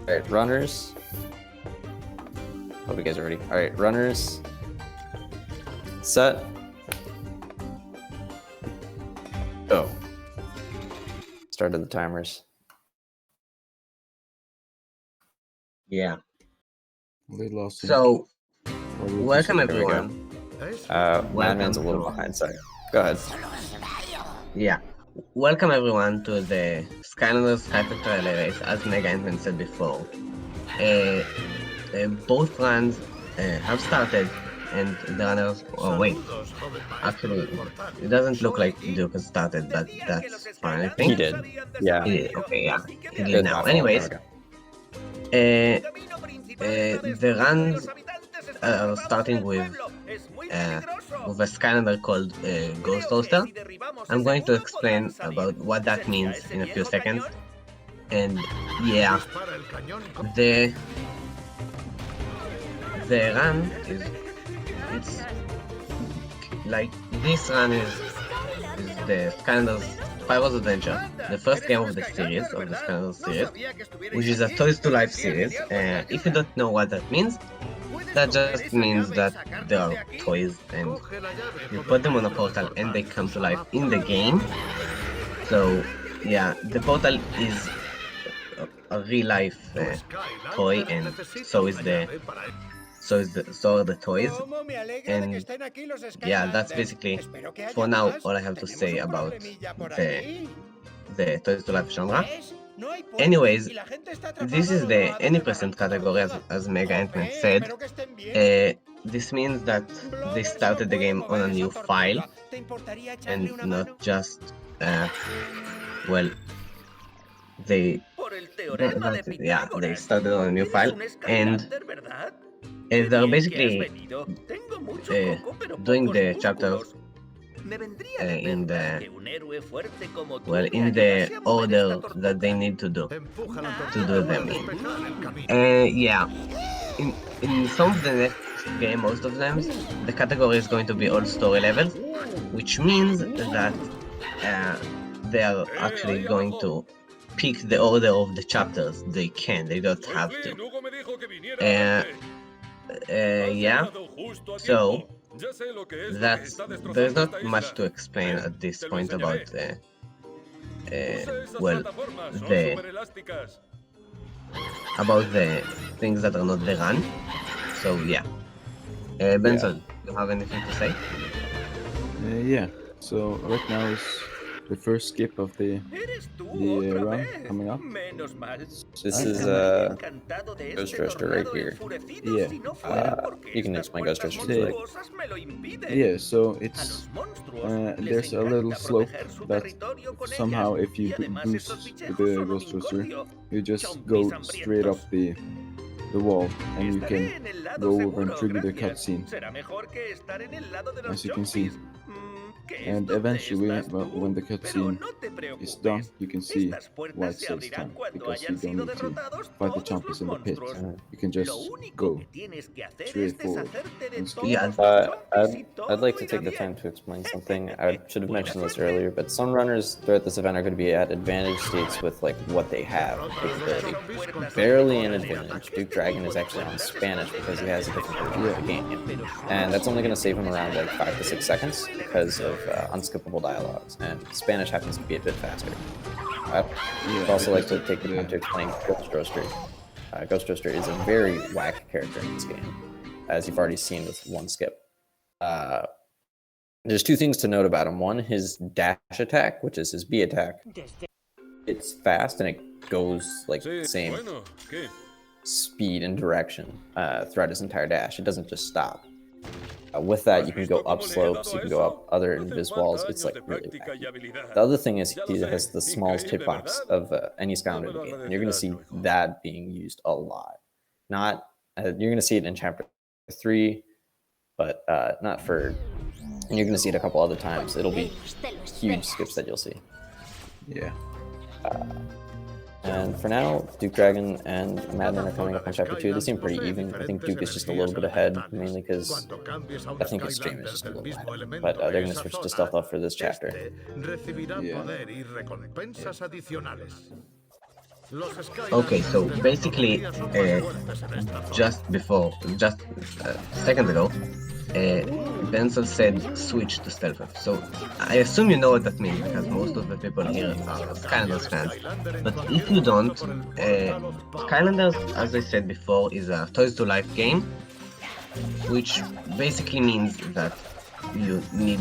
Alright, runners. Hope you guys are ready. Alright, runners. Set. Go. Started the timers. Yeah. They lost. So, welcome There we go. everyone. Madman's a little behind, sorry. Go ahead. Yeah. Welcome everyone to the Skylanders Hyper race, as Mega Ant-Man said before. Both runs have started, and the runners. Oh wait, actually, it doesn't look like Duke has started, but that's fine. I think He did. Yeah. He did. Okay, yeah, he did Good, now. my fault. Anyways, There we go. the runs are starting with a Skylander called Ghost Toaster. I'm going to explain about what that means in a few seconds. And yeah, the run is, it's like, this run is the Skylanders Spyro's Adventure, the first game of the series, of the Skylanders series, which is a Toys to Life series. If you don't know what that means, that just means that there are toys and you put them on a portal and they come to life in the game. So yeah, the portal is a real life toy, and so are the toys. And yeah, that's basically for now all I have to say about the Toys to Life genre. Anyways, this is the any percent category, as Mega Ant-Man said. This means that they started the game on a new file and not just well, they started on a new file, and they're basically doing the chapters in the order that they need to do them in. Yeah, in some of the next game, most of them, the category is going to be all story levels, which means that they are actually going to pick the order of the chapters. They don't have to. Yeah, so there's not much to explain at this point about the things that are not the run. So yeah, Benson, you have anything to say? Yeah. So right now is the first skip of the run coming up. This is Ghost Roaster right here. Yeah. You can explain Ghost Roaster. Say- Yeah. So it's there's a little slope that somehow, if you boost with the Ghost Roaster, you just go straight up the wall, and you can go over and trigger the cutscene, as you can see. And eventually, when the cutscene is done, you can see why it says time, because you don't need to fight the champions in the pit. You can just go straight forward and skip. Yeah, I'd like to take the time to explain something. I should have mentioned this earlier, but some runners throughout this event are going to be at advantage states with like what they have capability. Barely an advantage. Duke Dragon is actually on Spanish because he has a different version of the game, and that's only going to save him around like 5 to 6 seconds because of unskippable dialogues, and Spanish happens to be a bit faster. I'd also like to take the time to explain Ghost Roaster. Ghost Roaster is a very whack character in this game, as you've already seen with one skip. There's 2 things to note about him. One, his dash attack, which is his B attack. It's fast and it goes like the same speed and direction throughout his entire dash. It doesn't just stop. With that, you can go up slopes, you can go up other invis walls. It's like really wacky. The other thing is he has the smallest hitbox of any Skylander in the game, and you're going to see that being used a lot. Not you're going to see it in Chapter 3, but not for. And you're going to see it a couple other times. It'll be huge skips that you'll see. Yeah. And for now, Duke Dragon and Madman are coming up in Chapter 2. They seem pretty even. I think Duke is just a little bit ahead, mainly because I think his stream is just a little behind. But they're going to switch to Stealth Up for this chapter. Yeah. Okay, so basically, just seconds ago, Benzel said switch to stealth. So I assume you know what that means because most of the people here are Skylanders fans. But if you don't, Skylanders, as I said before, is a Toys to Life game, which basically means that you need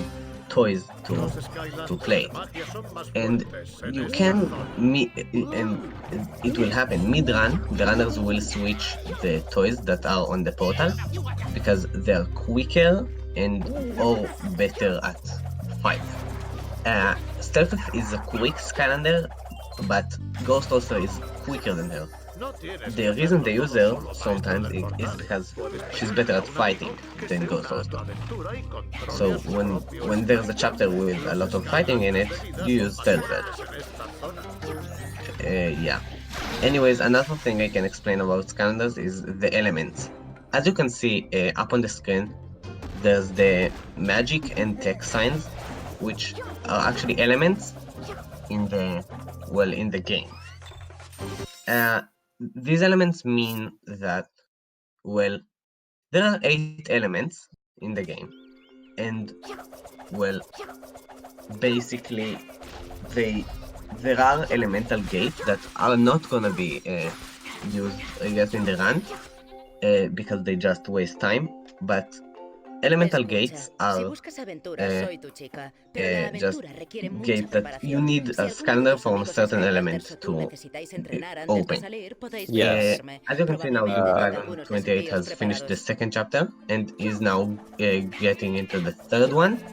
toys to play it. And you can and it will happen mid-run. The runners will switch the toys that are on the portal because they're quicker and or better at fight. Stealth is a quick Skylander, but Ghost also is quicker than her. The reason they use her sometimes is because she's better at fighting than Ghost also. So when there's a chapter with a lot of fighting in it, you use Stealth. Yeah. Anyways, another thing I can explain about Skylanders is the elements. As you can see up on the screen, there's the magic and tech signs, which are actually elements in the game. These elements mean that, well, there are 8 elements in the game, and, well, basically, there are elemental gates that are not gonna be used, I guess, in the run, because they just waste time, but elemental gates are just gates that you need a Skylander from a certain element to open. Yes. As you can see now, Dragon 28 has finished the second chapter and is now getting into the third one,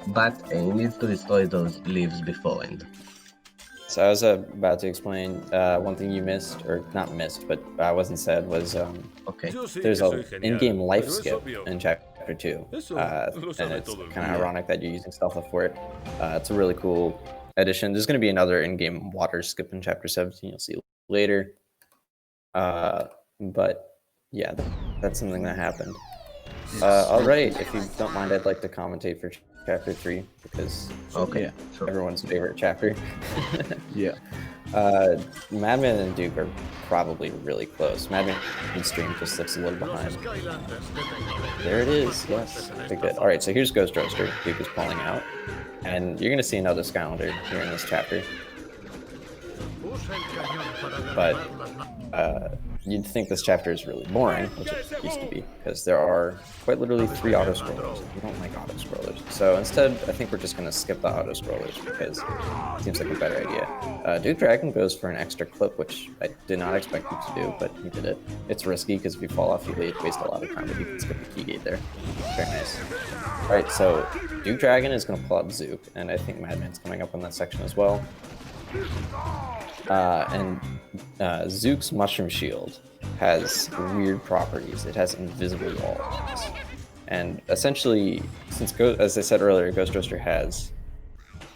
but he needs to destroy those leaves beforehand. So I was about to explain one thing you missed, or not missed, but wasn't said, was Okay. there's an in-game life skip in Chapter 2, and it's kind of ironic that you're using Stealth for it. It's a really cool addition. There's going to be another in-game water skip in Chapter 17, you'll see later. But yeah, that's something that happened. All right, if you don't mind, I'd like to commentate for Chapter 3, because Okay, sure. everyone's favorite chapter. Yeah. Madman and Duke are probably really close. Madman in stream just looks a little behind. There it is, yes. Okay, good. Alright, so here's Ghost Roaster. Duke is pulling out. And you're going to see another Skylander here in this chapter. But you'd think this chapter is really boring, which it used to be, because there are quite literally 3 auto-scrollers. We don't like auto-scrollers. So instead, I think we're just going to skip the auto-scrollers, because it seems like a better idea. Duke Dragon goes for an extra clip, which I did not expect him to do, but he did it. It's risky, because if you fall off, you waste a lot of time, but you can skip the key gate there. Very nice. Alright, so Duke Dragon is going to pull out Zook, and I think Madman's coming up on that section as well. Zook's Mushroom Shield has weird properties. It has invisible walls. And essentially, since, as I said earlier, Ghost Roaster has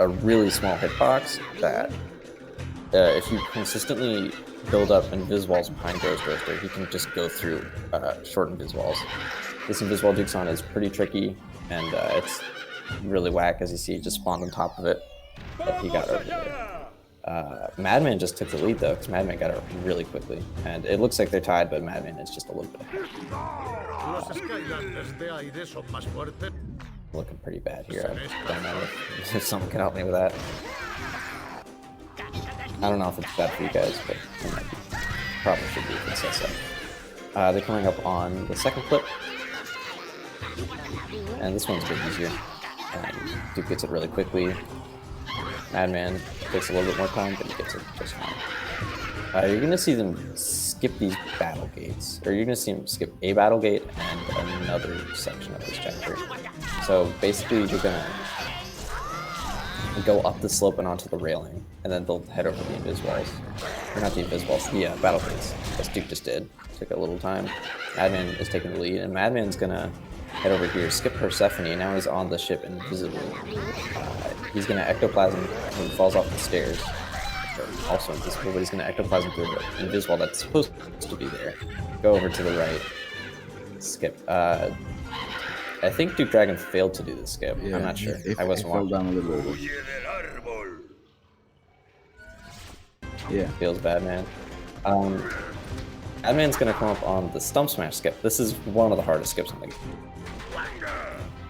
a really small hitbox that if you consistently build up invis walls behind Ghost Roaster, he can just go through short invis walls. This invis wall Duke's on is pretty tricky, and it's really whack. As you see, he just spawned on top of it, but he got over there. Madman just took the lead though, because Madman got it really quickly. And it looks like they're tied, but Madman is just a little bit ahead. Looking pretty bad here. I don't know if someone can help me with that. I don't know if it's bad for you guys, but it might be. Probably should be if it says so. They're coming up on the second clip. And this one's a bit easier. Duke gets it really quickly. Madman takes a little bit more time, but he gets it just fine. You're going to see them skip these battle gates, or you're going to see them skip a battle gate and another section of this chapter. So basically, you're going to go up the slope and onto the railing, and then they'll head over the invis walls. Or not the invis walls, the battle gates, as Duke just did. Took a little time. Madman is taking the lead, and Madman's going to head over here, skip Persephone, and now he's on the ship invisibly. He's going to ectoplasm when he falls off the stairs. Also invisible, but he's going to ectoplasm through the invis wall that's supposed to be there. Go over to the right. Skip. I think Duke Dragon failed to do the skip. Yeah, I'm not sure. I wasn't watching. Fell down a little bit. Yeah. Feels bad, man. Madman's gonna come up on the Stump Smash skip. This is one of the hardest skips in the game.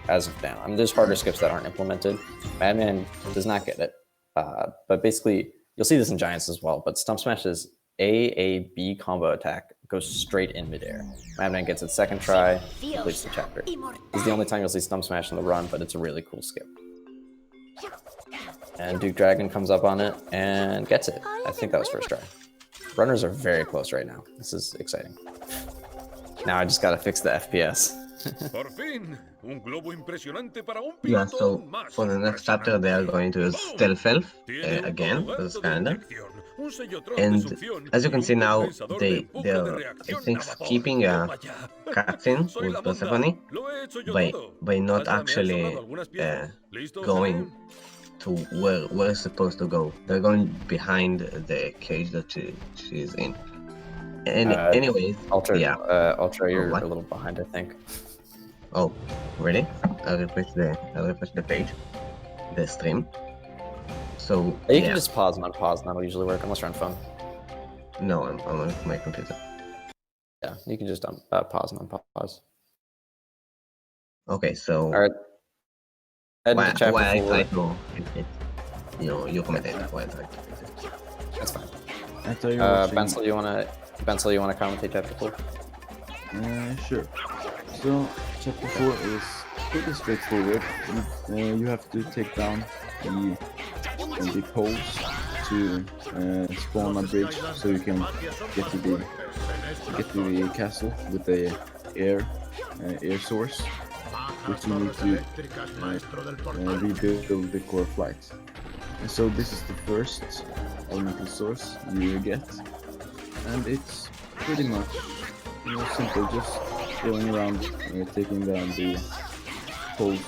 As of now. I mean, there's harder skips that aren't implemented. Madman does not get it. But basically, you'll see this in Giants as well, but Stump Smash's A-A-B combo attack goes straight in midair. Madman gets its second try, completes the chapter. This is the only time you'll see Stump Smash in the run, but it's a really cool skip. And Duke Dragon comes up on it and gets it. I think that was first try. Runners are very close right now. This is exciting. Now I just gotta fix the FPS. Yeah, so for the next chapter they are going to use Stealth Elf again for the Skylander. And as you can see now, they're I think skipping a cutscene with Persephone by not actually going to where it's supposed to go. They're going behind the cage that she's in. And anyways, Ultra, yeah. Ultra, you're a little behind, I think. Oh, really? I'll refresh the page, the stream. So you can just pause and unpause, and that'll usually work unless you're on phone. No, I'm on my computer. Yeah, you can just pause and unpause. Okay, so. All right. Why I try to you commented why I tried to fix it. That's fine. I thought you were Bensel, you wanna commentate chapter 4? Sure. So chapter 4 is pretty straightforward. You have to take down the poles to spawn a bridge so you can get to the castle with the air source, which you need to rebuild the core flight. And so this is the first elemental source you get, and it's pretty much simple, just going around taking down the poles,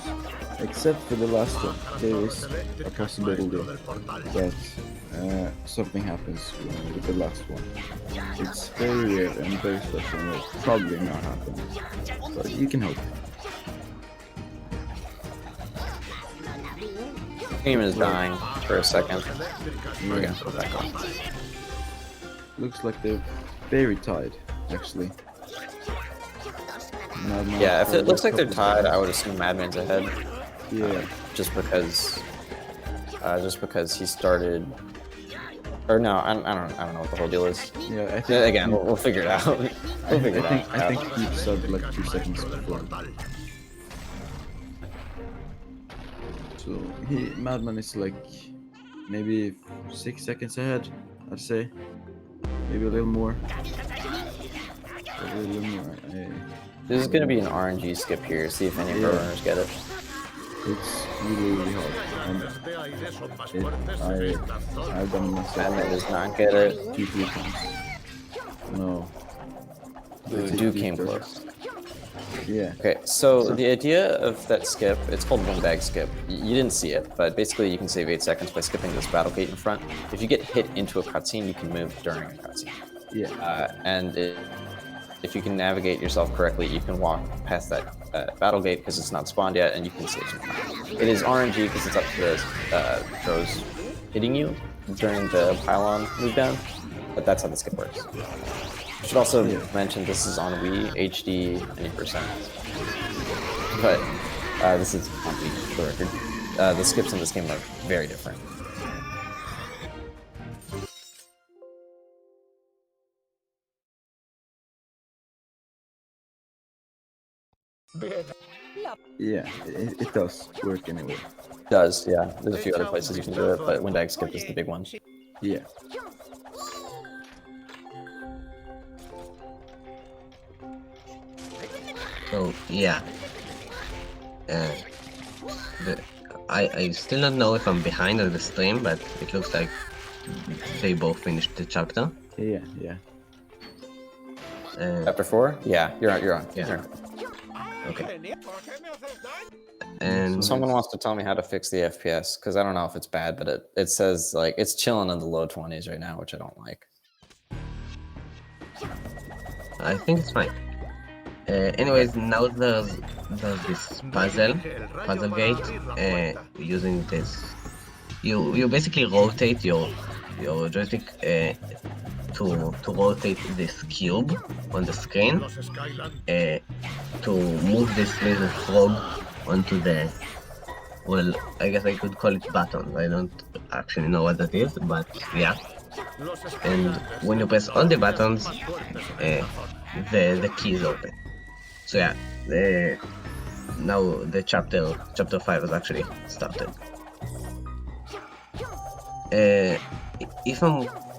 except for the last one. There is a possibility that something happens with the last one. It's very weird and very special, and will probably not happen, but you can hope. Game is dying for a second. We're gonna put back on. Looks like they're very tied, actually. Yeah, if it looks like they're tied, I would assume Madman's ahead. Yeah. Just because he started. Or no, I don't know what the whole deal is. Yeah, I think again, we'll figure it out. We'll figure it out. I think he started like 2 seconds before. So Madman is like maybe 6 seconds ahead, I'd say. Maybe a little more. This is gonna be an RNG skip here. See if any of our runners get it. It's really hard. I've done it myself. Madman does not get it. 2-3 times. No. Duke came close. Yeah. Okay, so the idea of that skip, it's called windbag skip. You didn't see it, but basically you can save 8 seconds by skipping this battle gate in front. If you get hit into a cutscene, you can move during a cutscene. Yeah. If you can navigate yourself correctly, you can walk past that battle gate because it's not spawned yet, and you can save some time. It is RNG because it's up to those hitting you during the pylon move down, but that's how the skip works. I should also mention this is on Wii, HD, any percent. But this is on Wii, for the record. The skips in this game are very different. Yeah, it does work anyway. It does, yeah. There's a few other places you can do it, but windbag skip is the big one. Yeah. So yeah, I still don't know if I'm behind on the stream, but it looks like they both finished the chapter. Yeah. Chapter 4? Yeah, you're on. Yeah. You're on. Okay. And Someone wants to tell me how to fix the FPS, because I don't know if it's bad, but it says like it's chilling in the low 20s right now, which I don't like. I think it's fine. Anyways, now there's this puzzle gate. Using this, you basically rotate your joystick to rotate this cube on the screen, to move this little frog onto the, well, I guess I could call it buttons. I don't actually know what that is, but yeah. And when you press all the buttons, the keys open. So yeah, now the chapter 5 has actually started.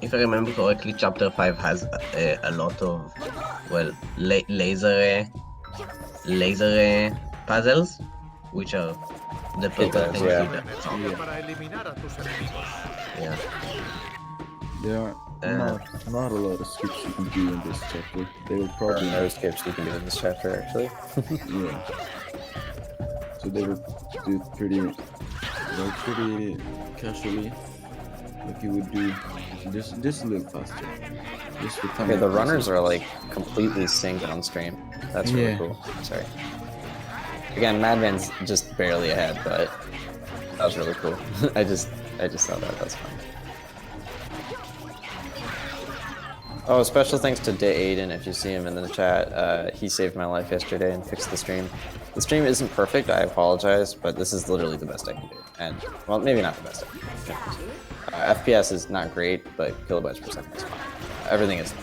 If I remember correctly, chapter 5 has a lot of, well, laser puzzles, which are the purple things yeah. you do. Yeah. There are not a lot of skips you can do in this chapter. They will probably No skips you can do in this chapter, actually. yeah. So they will do it pretty casually, like you would do just a little faster. Just with time. Okay, the runners are like completely synced on stream. That's really Yeah. cool. Sorry. Again, Madman's just barely ahead, but that was really cool. I just saw that. That's fun. Oh, special thanks to Day Aiden. If you see him in the chat, he saved my life yesterday and fixed the stream. The stream isn't perfect. I apologize, but this is literally the best I can do. And well, maybe not the best I can do. FPS is not great, but kilobytes per second is fine. Everything is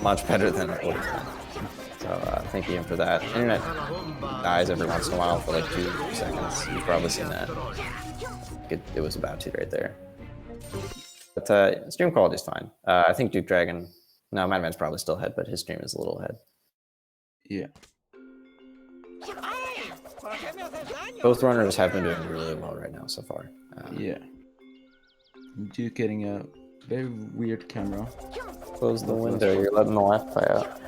much better than it would have been. So thank you for that. Internet dies every once in a while for like 2 seconds. You've probably seen that. It was about to right there. But stream quality is fine. I think Duke Dragon, no, Madman's probably still ahead, but his stream is a little ahead. Yeah. Both runners have been doing really well right now so far. Yeah. Duke getting a very weird camera. Close the window, you're letting the Wi-Fi out.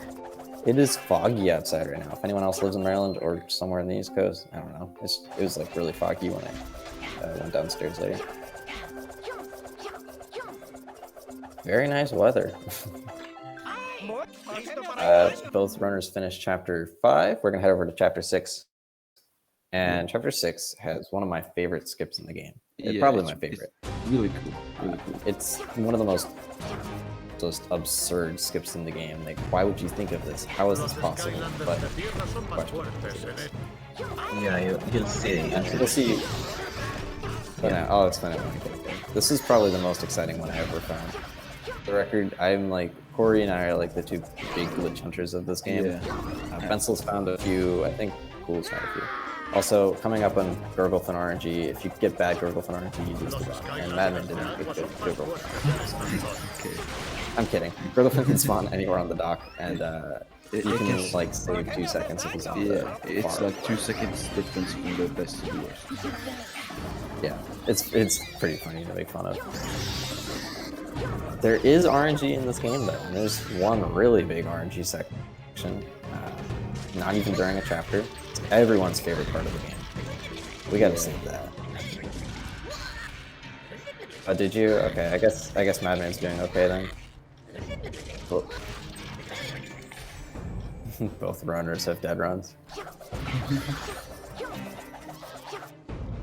It is foggy outside right now. If anyone else lives in Maryland or somewhere in the East Coast, I don't know. It was like really foggy when I went downstairs later. Very nice weather. Both runners finished chapter 5. We're gonna head over to chapter 6. And chapter 6 has one of my favorite skips in the game. It's probably my favorite. It's really cool. Really cool. It's one of the most absurd skips in the game. Like, why would you think of this? How is this possible? But Yeah, you'll see. you'll see. But I'll explain it when I get there. This is probably the most exciting one I ever found. For the record, I'm like, Corey and I are like the 2 big glitch hunters of this game. Yeah. Bensel's found a few. I think Cool's found a few. Also, coming up on Gurglefin RNG, if you get bad Gurglefin RNG, you lose the round. And Madman didn't get good Gurglefin. Okay. I'm kidding. Gurglefin can spawn anywhere on the dock, and you can like save 2 seconds if he's on the it's farm. like 2 seconds difference from the best to the worst. Yeah, it's pretty funny to make fun of. There is RNG in this game, though. And there's one really big RNG section. Not even during a chapter. It's everyone's favorite part of the game. We gotta save that. Oh, did you? Okay, I guess Madman's doing okay then. Cool. Both runners have dead runs.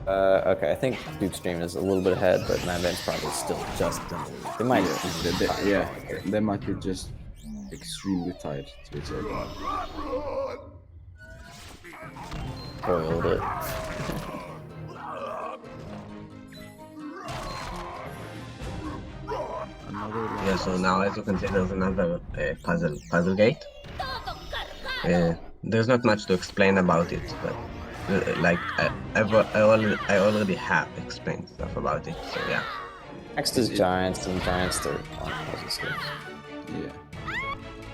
Okay, I think Duke's stream is a little bit ahead, but Madman's probably still just in the lead. They might They might be just extremely tied to each other. boiled it. Yeah, so now as you can see, there's another puzzle gate. There's not much to explain about it, but like I already have explained stuff about it. So yeah. Next is Giants, and Giants are on puzzle skips. Yeah.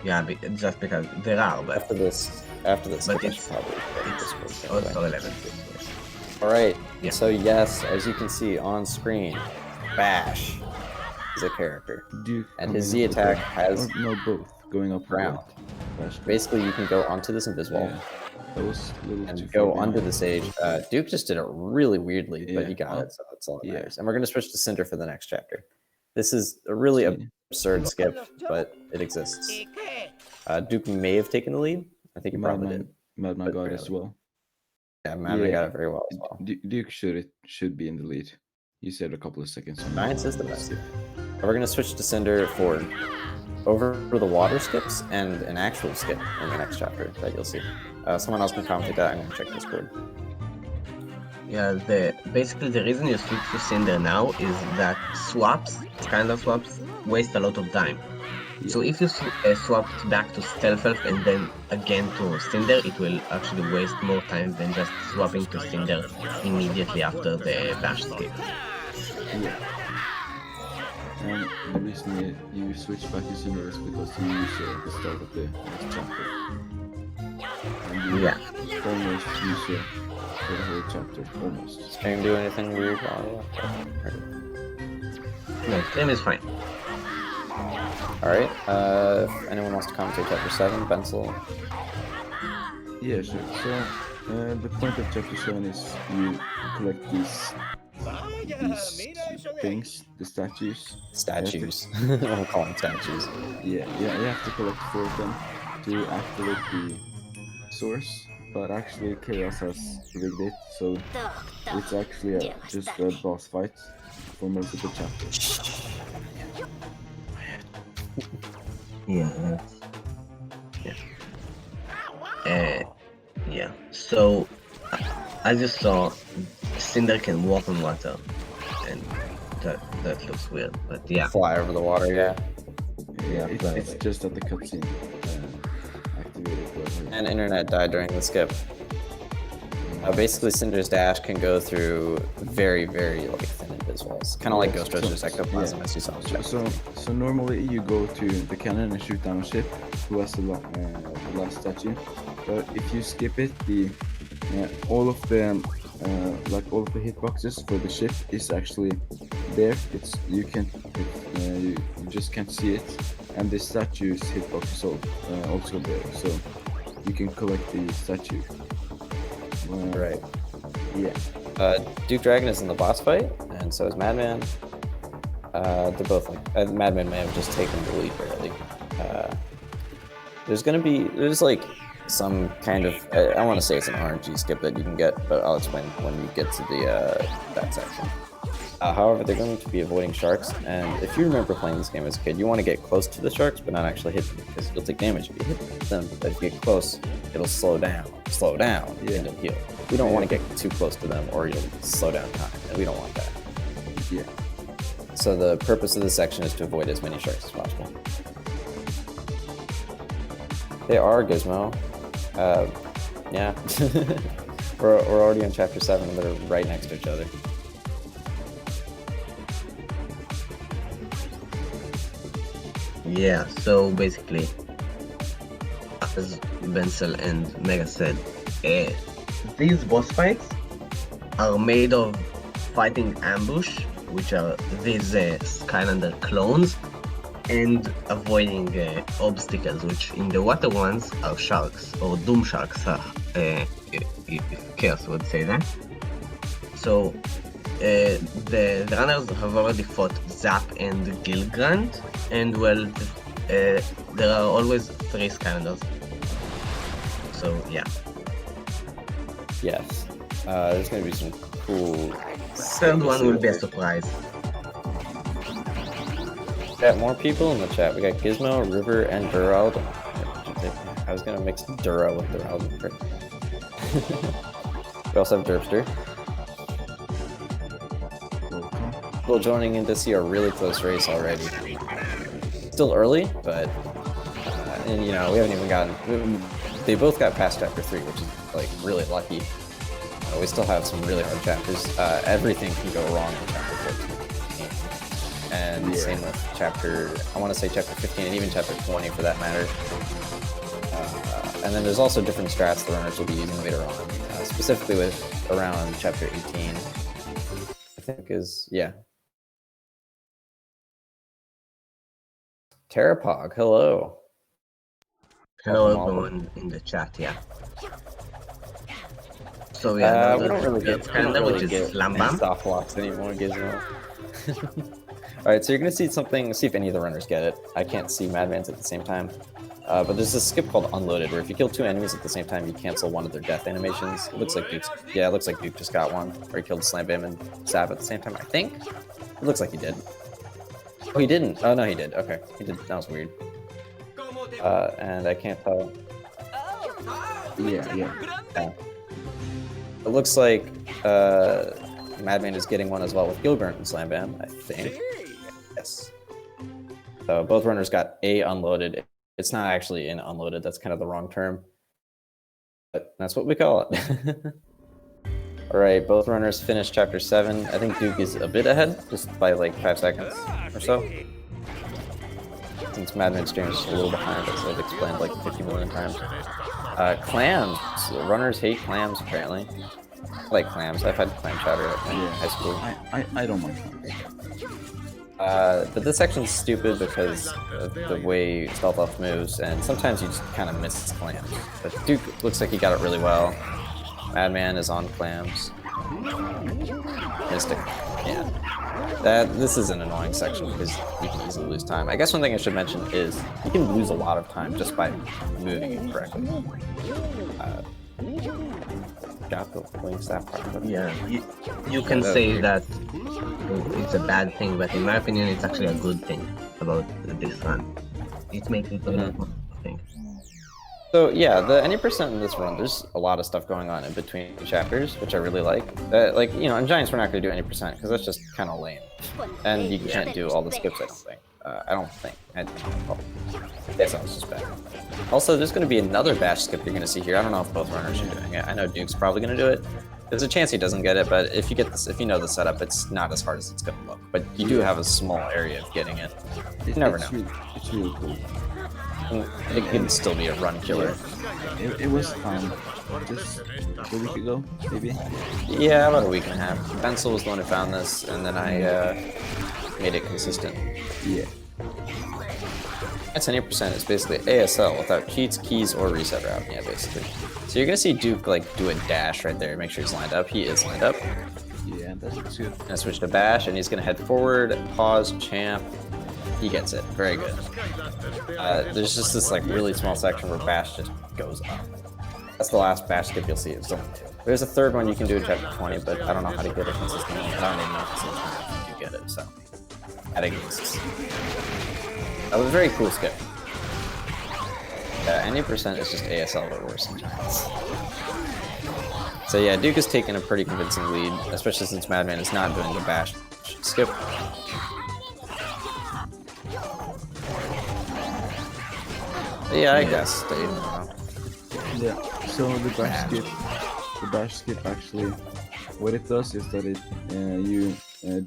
Yeah, just because there are, but After this, But I it's- should probably it's also relevant. All right. Yeah. So yes, as you can see on screen, Bash is a character, Duke and his coming Z up attack with has or no, both going up ground. Bash. Basically, you can go onto this invisible Yeah. That was a little too and go far under behind. the stage. Duke just did it really weirdly, but Yeah. he got it, so that's all that Yeah. matters. And we're going to switch to Cinder for the next chapter. This is a really See. absurd skip, but it exists. Duke may have taken the lead. I think he probably did. Madman but got it as barely. well. Yeah, Madman Yeah. got it very well as well. Duke should be in the lead. He saved a couple of seconds on Giants is the that best. skip. We're gonna switch to Cinder for over the water skips and an actual skip in the next chapter that you'll see. Someone else can commentate that. I'm gonna check Discord. Yeah, basically the reason you switch to Cinder now is that Skylander swaps, waste a lot of time. So if you swap back to Stealth Elf and then again to Cinder, it will actually waste more time than just swapping to Cinder immediately after the bash skip. Yeah. And the reason you switch back to Cinder is because you use it at the start of the next chapter. And you almost use it for the whole chapter, almost. Can you do anything weird while No, stream is fine. Alright, if anyone wants to commentate chapter 7, Bensel. Yeah, sure. So, the point of chapter 7 is you collect these things, the statues. Statues. We'll call them statues. Yeah, you have to collect 4 of them to activate the source, but actually Chaos has rigged it, so it's actually just a boss fight for multiple chapters. Yeah. So, as you saw, Cinder can walk on water, and that looks weird. But yeah, Fly over the water, yeah. Yeah, it's just at the cutscene activated. Whatever. And internet died during the skip. Basically, Cinder's dash can go through very, very like thin invisibles, kind of like Ghost Rider's ectoplasm, as you saw in the chapter. So normally you go to the cannon and shoot down a ship who has the last statue. But if you skip it, all of the hitboxes for the ship is actually there. You just can't see it, and the statue's hitbox is also there. So you can collect the statue. Right. Yeah. Duke Dragon is in the boss fight, and so is Madman. They're both like Madman may have just taken the lead barely. There's like some kind of I want to say it's an RNG skip that you can get, but I'll explain when you get to that section. However, they're going to be avoiding sharks, and if you remember playing this game as a kid, you want to get close to the sharks, but not actually hit them, because you'll take damage if you hit them, but if you get close, it'll slow down, and you'll heal. We don't want to get too close to them, or you'll slow down time, and we don't want that. Yeah. So the purpose of this section is to avoid as many sharks as possible. They are Gizmo. Yeah. We're already on chapter 7, and they're right next to each other. Yeah, so basically, as Bensel and Mega said, these boss fights are made of fighting ambush, which are these Skylander clones, and avoiding obstacles, which in the water ones are sharks, or doom sharks, if Chaos would say that. So, the runners have already fought Zap and Gilgrant, and well, there are always 3 Skylanders. So yeah. Yes. There's gonna be some cool. Third one will be a surprise. Got more people in the chat. We got Gizmo, River, and Durald. I was gonna mix Dura with Durald. We also have Derpster. People joining in to see a really close race already. Still early, but and we haven't even gotten. They both got past chapter 3, which is like really lucky. We still have some really hard chapters. Everything can go wrong in chapter 14, and same with chapter. I want to say chapter 15 and even chapter 20 for that matter. And then there's also different strats the runners will be using later on, specifically with around chapter 18. I think is Terrapog, hello. Hello everyone in the chat, yeah. So we don't really get Slam Bam. Soft locks anymore, Gizmo. Alright, so you're gonna see something, see if any of the runners get it. I can't see Madman's at the same time. But there's this skip called Unloaded, where if you kill 2 enemies at the same time, you cancel one of their death animations. It looks like Duke just got one, where he killed Slam Bam and Zap at the same time, I think. It looks like he did. Oh, he didn't. Oh no, he did. Okay, he did. That was weird. And I can't tell. Yeah. It looks like Madman is getting one as well with Gilbert and Slam Bam, I think. Yes. So both runners got A unloaded. It's not actually an unloaded. That's kind of the wrong term. But that's what we call it. All right, both runners finished Chapter 7. I think Duke is a bit ahead, just by like 5 seconds or so. Since Madman's stream is just a little behind, as I've explained like 50 million times. Clams. Runners hate clams, apparently. I like clams. I've had clam chowder in high school. I don't mind clams. But this section's stupid because of the way Stealth Elf moves, and sometimes you just kind of miss clams. But Duke looks like he got it really well. Madman is on clams. Mystic. Yeah. This is an annoying section because you can easily lose time. I guess one thing I should mention is you can lose a lot of time just by moving incorrectly. Got the wing staff part. Yeah, you can say that it's a bad thing, but in my opinion, it's actually a good thing about this run. It makes it a lot more, I think. So yeah, the any percent in this run, there's a lot of stuff going on in between chapters, which I really like. Like, you know, in Giants we're not going to do any percent because that's just kind of lame. And you can't do all the skips, I don't think. I guess that was just bad. Also, there's going to be another bash skip you're going to see here. I don't know if both runners are doing it. I know Duke's probably going to do it. There's a chance he doesn't get it, but if you get this, if you know the setup, it's not as hard as it's going to look. But you do have a small area of getting it. You never know. It's really cool. It can still be a run killer. It was fun just a week ago, maybe? Yeah, about a week and a half. Bensel was the one who found this, and then I made it consistent. Yeah. That's 90% is basically ASL without cheats, keys, or reset route. Yeah, basically. So you're gonna see Duke like do a dash right there, make sure he's lined up. He is lined up. Yeah, that's good. Gonna switch to bash, and he's gonna head forward, pause, champ. He gets it. Very good. There's just this like really small section where bash just goes up. That's the last bash skip you'll see. It's only 2. There's a third one you can do in chapter 20, but I don't know how to get it consistently. I don't even know if you get it, so that exists. That was a very cool skip. Yeah, any percent is just ASL but worse sometimes. So yeah, Duke is taking a pretty convincing lead, especially since Madman is not doing the bash skip. Yeah, I guess they don't know. Yeah, so the bash skip actually, what it does is that it you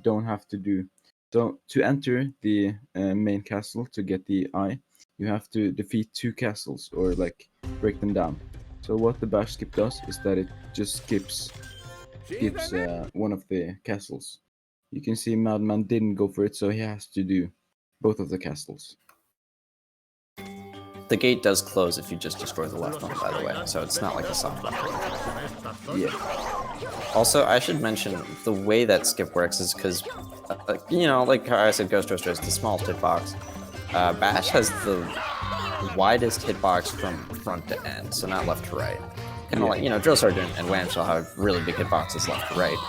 don't have to do. So to enter the main castle to get the eye, you have to defeat 2 castles or like break them down. So what the bash skip does is that it just skips one of the castles. You can see Madman didn't go for it, so he has to do both of the castles. The gate does close if you just destroy the left one, by the way, so it's not like a soft lock. Yeah. Also, I should mention the way that skip works is because, you know, like how I said, Ghost Roaster is the smallest hitbox. Bash has the widest hitbox from front to end, so not left to right. Kind of like, you know, Drill Sergeant and Wham Shell have really big hitboxes left to right.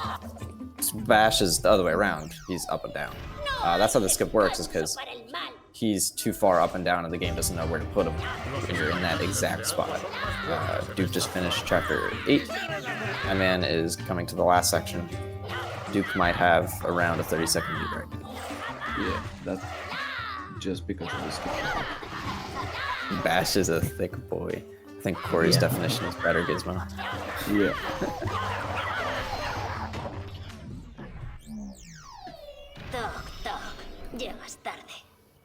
Bash is the other way around. He's up and down. That's how the skip works, is because he's too far up and down and the game doesn't know where to put him when you're in that exact spot. Duke just finished chapter 8. My man is coming to the last section. Duke might have around a 30-second lead right now. Yeah, that's just because of this. Bash is a thick boy. I think Corey's definition is better, Gizmo. Yeah.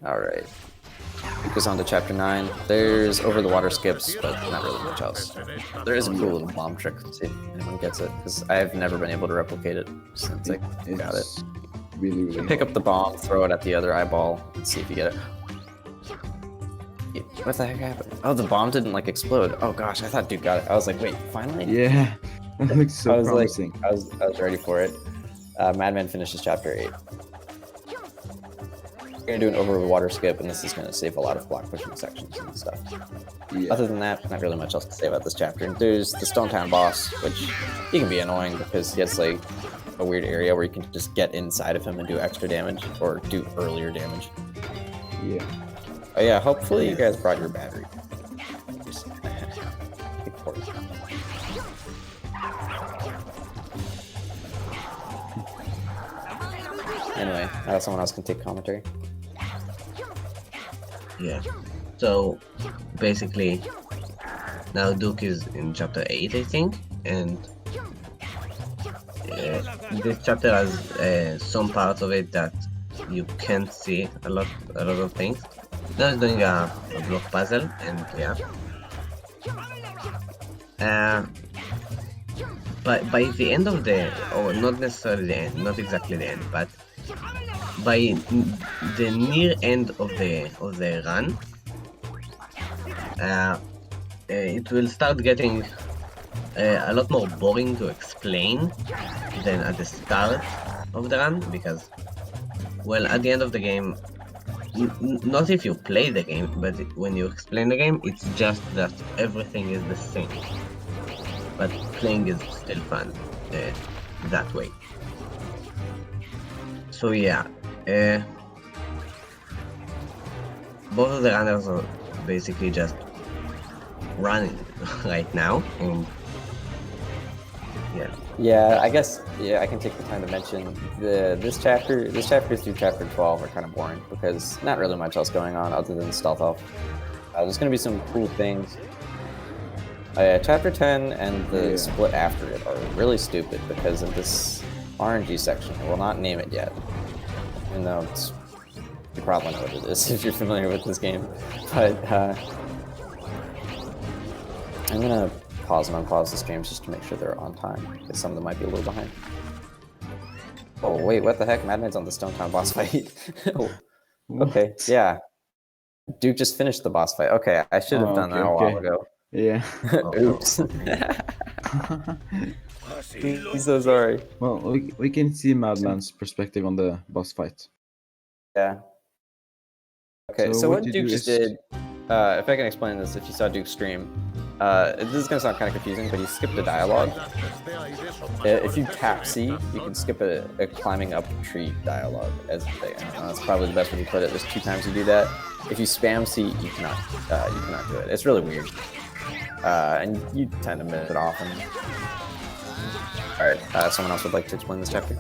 Alright. It goes on to chapter 9. There's over the water skips, but not really much else. There is a cool little bomb trick. Let's see if anyone gets it, because I have never been able to replicate it since I got it. Really, really Pick up the bomb, throw it at the other eyeball, and see if you get it. What the heck happened? Oh, the bomb didn't like explode. Oh gosh, I thought Duke got it. I was like, wait, finally? Yeah, that looks so promising. I was ready for it. Madman finishes chapter 8. We're gonna do an over the water skip, and this is gonna save a lot of block pushing sections and stuff. Yeah. Other than that, not really much else to say about this chapter. There's the Stone Town boss, which he can be annoying because he has like a weird area where you can just get inside of him and do extra damage or do earlier damage. Yeah. Oh yeah, hopefully you guys brought your battery. Just important. Anyway, someone else can take commentary. Yeah. So basically, now Duke is in chapter 8, I think, and this chapter has some parts of it that you can't see a lot of things. Now he's doing a block puzzle, and yeah. But by the end of the, or not necessarily the end, not exactly the end, but by the near end of the run, it will start getting a lot more boring to explain than at the start of the run, because, well, at the end of the game, not if you play the game, but when you explain the game, it's just that everything is the same. But playing is still fun that way. So yeah, both of the runners are basically just running right now, and yeah. Yeah, I guess I can take the time to mention this chapter through chapter 12 are kind of boring because not really much else going on other than stealth elf. There's going to be some cool things. Chapter 10 and the split after it are really stupid because of this RNG section. I will not name it yet, even though you probably know what it is if you're familiar with this game. But I'm gonna pause and unpause the streams just to make sure they're on time, because some of them might be a little behind. Oh wait, what the heck? Mad Knight's on the Stone Town boss fight. Oh, okay, yeah. Duke just finished the boss fight. Okay, I should have done that a while ago. Yeah. Oops. I'm so sorry. Well, we can see Madman's perspective on the boss fight. Yeah. Okay, so what Duke just did, if I can explain this, if you saw Duke stream, this is going to sound kind of confusing, but he skipped a dialogue. If you tap C, you can skip a climbing up tree dialogue. That's probably the best way to put it. There's 2 times you do that. If you spam C, you cannot do it. It's really weird. And you tend to miss it often. Alright, someone else would like to explain this chapter?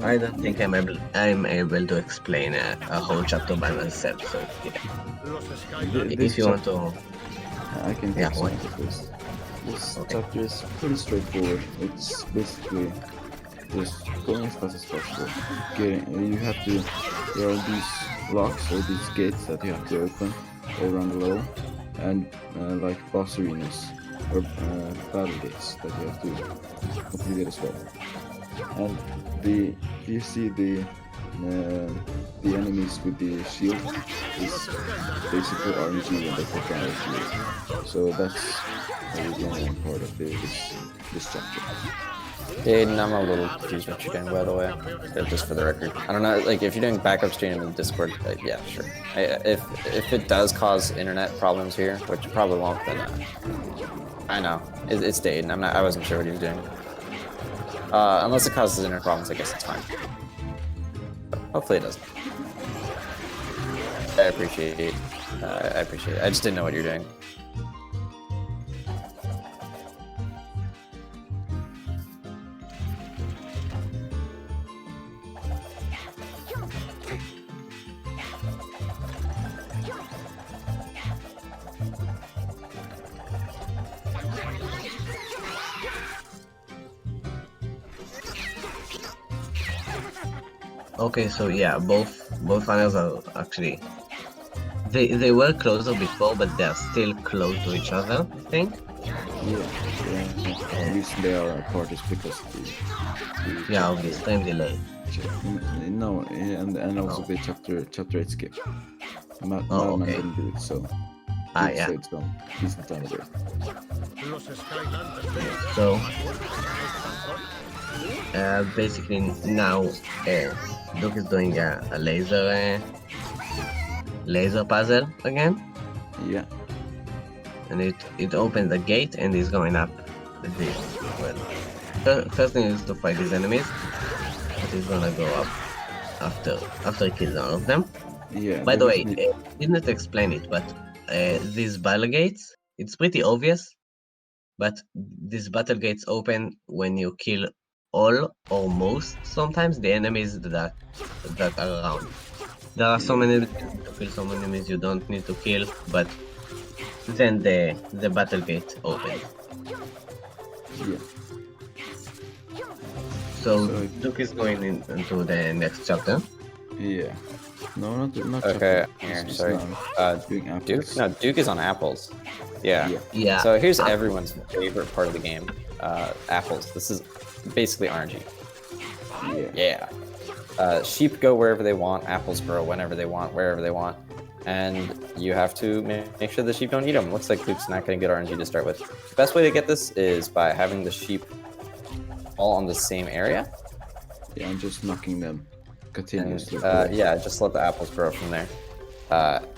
I don't think I'm able to explain a whole chapter by myself, so yeah. If you want to... I can take some of this. This chapter is pretty straightforward. It's basically just going as fast as possible. There are these locks or these gates that you have to open all around the level, and like boss arenas or battle gates that you have to complete as well. And you see the enemies with the shield is basically RNG when they put down the shield. So that's the one part of this chapter. Aiden, I'm a little confused what you're doing, by the way. Just for the record, I don't know. Like, if you're doing backup stream in Discord, yeah, sure. If it does cause internet problems here, which it probably won't, then I know it's Aiden. I wasn't sure what he was doing. Unless it causes internet problems, I guess it's fine. But hopefully it doesn't. I appreciate it. I just didn't know what you're doing. Okay, so yeah, both finals are actually they were closer before, but they're still close to each other, I think. Yeah. The reason they are apart is because of the of the time delay. No, and also the chapter 8 skip. Madman didn't do it, so yeah. it's gone. He's not done with it. So basically now Duke is doing a laser puzzle again. Yeah. And it opens the gate and he's going up this. Well, first thing is to fight these enemies. But he's gonna go up after he kills all of them. Yeah. By the there way, is didn't explain it, but these battle gates, it's pretty obvious, but these battle gates open when you kill all or most, sometimes, the enemies that are around. There are so many enemies to kill, some enemies you don't need to kill, but then the battle gate opens. Yeah. So So- Duke is going into the next chapter. Yeah. No, not Okay, chocolate. here, It's sorry. not doing apples. Duke? No, Duke is on apples. Yeah. Yeah. Yeah. So here's everyone's favorite part of the game. Apples. This is basically RNG. Yeah. Yeah. Sheep go wherever they want. Apples grow whenever they want, wherever they want. And you have to make sure the sheep don't eat them. Looks like Duke's not getting good RNG to start with. The best way to get this is by having the sheep all on the same area. Yeah, I'm just knocking them continuously. And, yeah, just let the apples grow from there.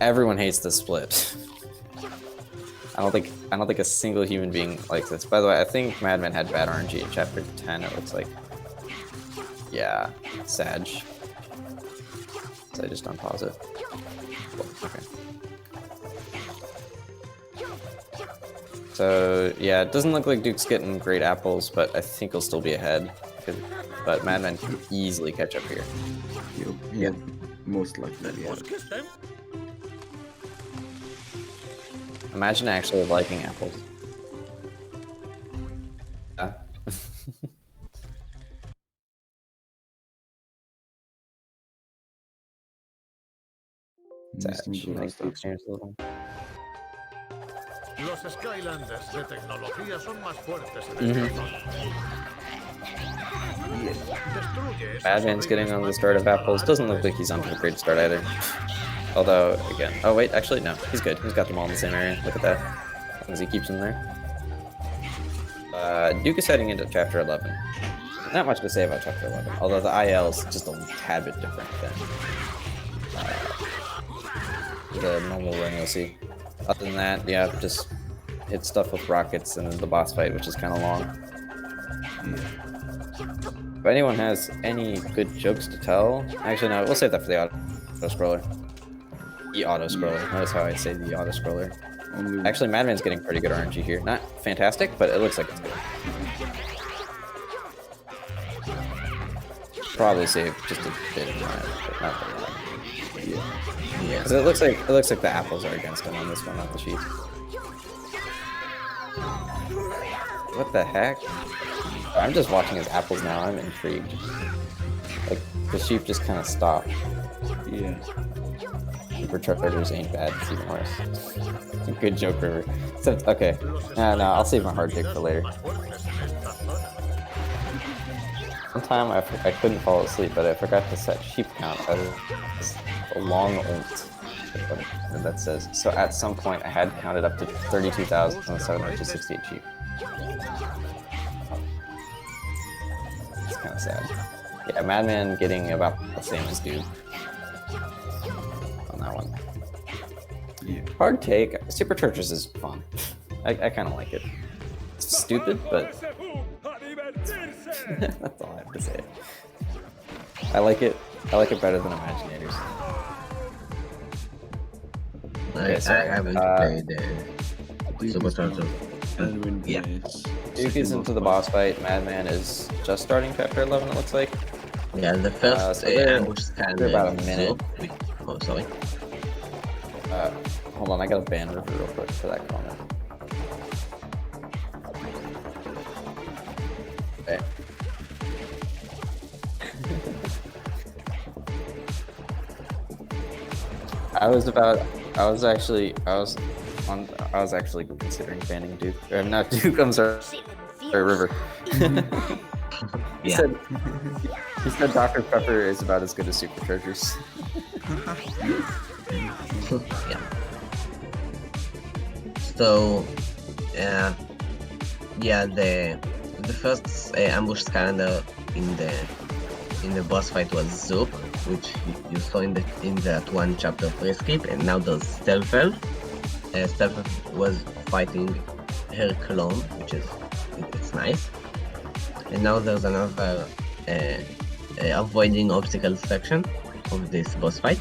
Everyone hates this split. I don't think a single human being likes this. By the way, I think Madman had bad RNG in chapter 10, it looks like. Yeah, Sag. So I just unpause it. Okay. So yeah, it doesn't look like Duke's getting great apples, but I think he'll still be ahead. But Madman can easily catch up here. Yeah. Most likely. Yeah. Imagine actually liking apples. Yeah. Missing the last episode. Los Skylanders de tecnología son más fuertes en esta zona. Destruye esas Madman's getting on the start of apples. Doesn't look like he's on to a great start either. Although, again, oh wait, actually no, he's good. He's got them all in the same area. Look at that. As long as he keeps them there. Duke is heading into chapter 11. Not much to say about chapter 11, although the IL is just a tad bit different than the normal run you'll see. Other than that, yeah, just hit stuff with rockets and then the boss fight, which is kind of long. If anyone has any good jokes to tell, actually no, we'll save that for the auto-scroller. The auto-scroller. Notice how I say the auto-scroller. Actually, Madman's getting pretty good RNG here. Not fantastic, but it looks like it's good. Probably save just a bit of time, but not very much. Yeah. Because it looks like the apples are against him on this one, not the sheep. What the heck? I'm just watching his apples now. I'm intrigued. Like the sheep just kind of stopped. Yeah. Superchargers ain't bad. It's even worse. Good joke, River. Except, okay. No, I'll save my hard take for later. One time I couldn't fall asleep, but I forgot to set sheep count as a long ult. That says. So at some point I had counted up to 32,768 sheep. It's kind of sad. Yeah, Madman getting about the same as Duke on that one. Yeah. Hard take. Superchargers is fun. I kind of like it. It's stupid, but that's all I have to say. I like it. I like it better than Imaginators. Okay, so, I haven't played Supercharger. Yeah. Duke is into the boss fight. Madman is just starting chapter 11, it looks like. Yeah, the first so they're- ambush scan. they're about a minute. Oh, sorry. Hold on, I gotta ban River real quick for that comment. Okay. I was actually considering banning Duke. Or not Duke, I'm sorry. River. Yeah. He said Dr. Pepper is about as good as Superchargers. Yeah. So, yeah, the first ambush Skylander in the boss fight was Zoop, which you saw in that one chapter pre-skip, and now there's Stealth. Stealth was fighting her clone, which is it's nice. And now there's another avoiding obstacles section of this boss fight.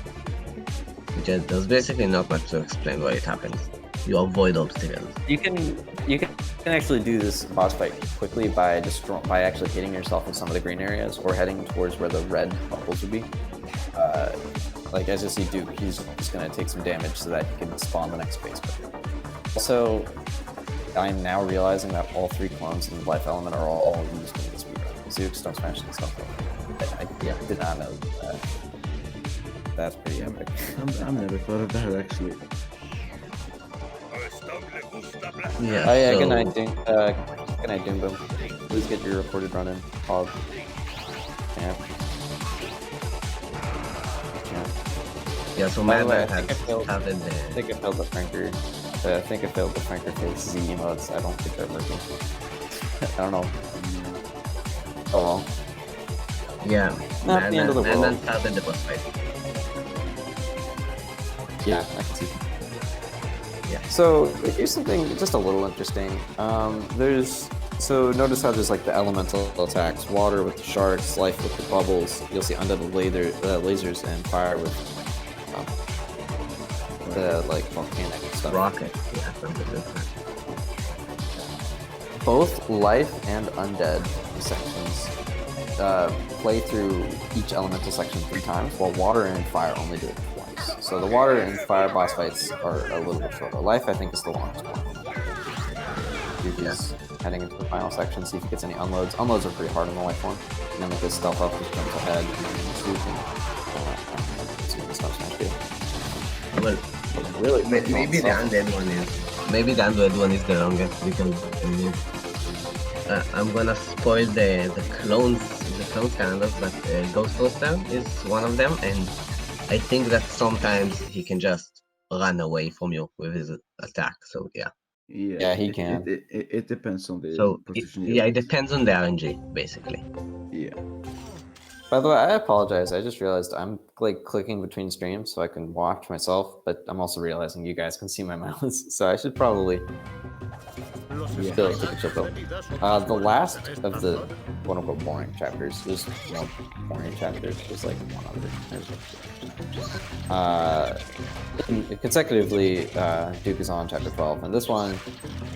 Which there's basically not much to explain why it happens. You avoid obstacles. You can actually do this boss fight quickly by actually hitting yourself in some of the green areas or heading towards where the red bubbles would be. Like as you see Duke, he's just gonna take some damage so that he can spawn the next phase quicker. Also, I'm now realizing that all 3 clones in the life element are all used in the speedrun. Zooks don't smash and stuff. I did not know that. That's pretty epic. I've never thought of that actually. Yeah. Oh yeah, so, good night, Doom Boom. Please get your reported run in. Hog. Yeah. Yeah, so By my the way, I man think I failed- started I think I failed the Franker. I think I failed the Franker phase Z emotes. I don't think they're working. I don't know. Oh well. Yeah, Not the end of the and then world. started the boss fight. Yeah, I can see. Yeah. So here's something just a little interesting. So notice how there's like the elemental attacks, water with the sharks, life with the bubbles. You'll see undead lasers and fire with the like volcanic stuff. Rocket. Yeah, something different. Both life and undead sections play through each elemental section 3 times, while water and fire only do it twice. So the water and fire boss fights are a little bit shorter. Life, I think, is the longest one. Duke is heading into the final section, see if he gets any unloads. Unloads are pretty hard in the life one. And then with his stealth up, he jumps ahead and see the stuff smash too. Well, Really? maybe the undead one is. Maybe the undead one is the longest because I'm gonna spoil the clone calendars, but Ghost Roaster is one of them, and I think that sometimes he can just run away from you with his attack. So yeah. Yeah, he can. It depends on the So position. it depends on the RNG basically. Yeah. By the way, I apologize. I just realized I'm like clicking between streams so I can watch myself, but I'm also realizing you guys can see my mouse, so I should probably still take a chill pill. The last of the quote-unquote boring chapters, there's no boring chapters, there's like one other. Consecutively, Duke is on chapter 12, and this one,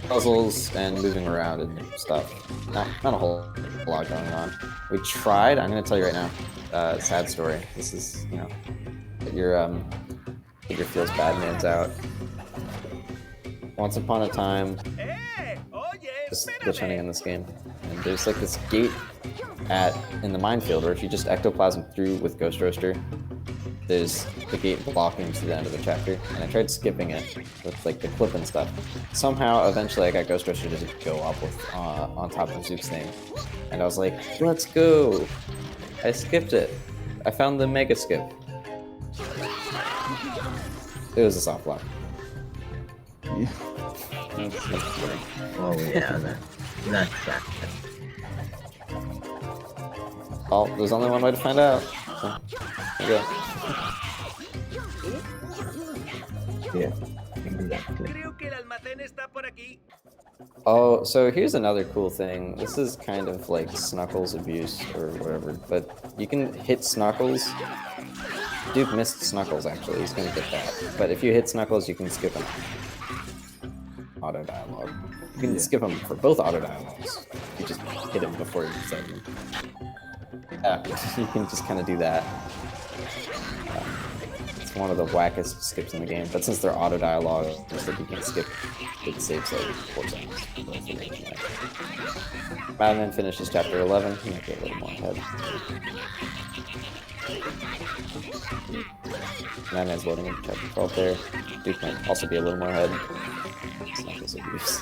puzzles and moving around and stuff. Not a whole lot going on. We tried, I'm gonna tell you right now, sad story. This is, you know, get your feels bad man's out. Once upon a time, just glitch hunting in this game, and there's like this gate in the minefield where if you just ectoplasm through with Ghost Roaster, there's the gate blocking to the end of the chapter, and I tried skipping it with like the clip and stuff. Somehow, eventually, I got Ghost Roaster to go up with on top of Zook's name, and I was like, "Let's go!" I skipped it. I found the mega skip. It was a soft lock. Yeah. Oh yeah, that's that. Oh, there's only one way to find out. So, there you go. Yeah, exactly. Oh, so here's another cool thing. This is kind of like Snuckles abuse or whatever, but you can hit Snuckles. Duke missed Snuckles actually, he's gonna get that. But if you hit Snuckles, you can skip him. Auto dialogue. You can skip him for both auto dialogues. You just hit him before you say them. Yeah, you can just kind of do that. It's one of the wackest skips in the game, but since they're auto dialogue, just that you can skip, it saves like 4 seconds. Madman finishes chapter 11, he might get a little more ahead. Madman's loading into chapter 12 there. Duke might also be a little more ahead. It's not this abuse.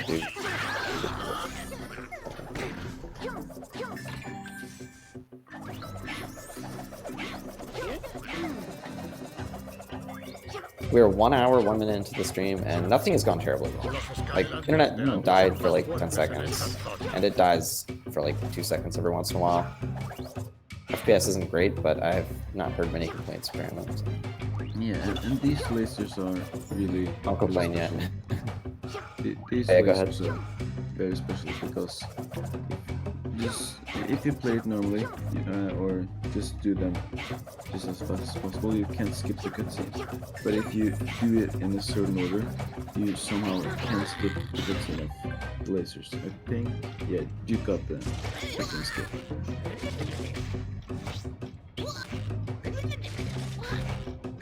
Duke. We're 1 hour, 1 minute into the stream, and nothing has gone terribly wrong. Like, internet died for like 10 seconds, and it dies for like 2 seconds every once in a while. FPS isn't great, but I've not heard many complaints apparently. So. Yeah, and these lasers are really... Don't complain yet. These Yeah, go ahead. lasers are very special because if you play it normally or just do them just as fast as possible, you can skip the cutscenes. But if you do it in a certain order, you somehow can skip the cutscene of the lasers. I think, yeah, you got the second skip.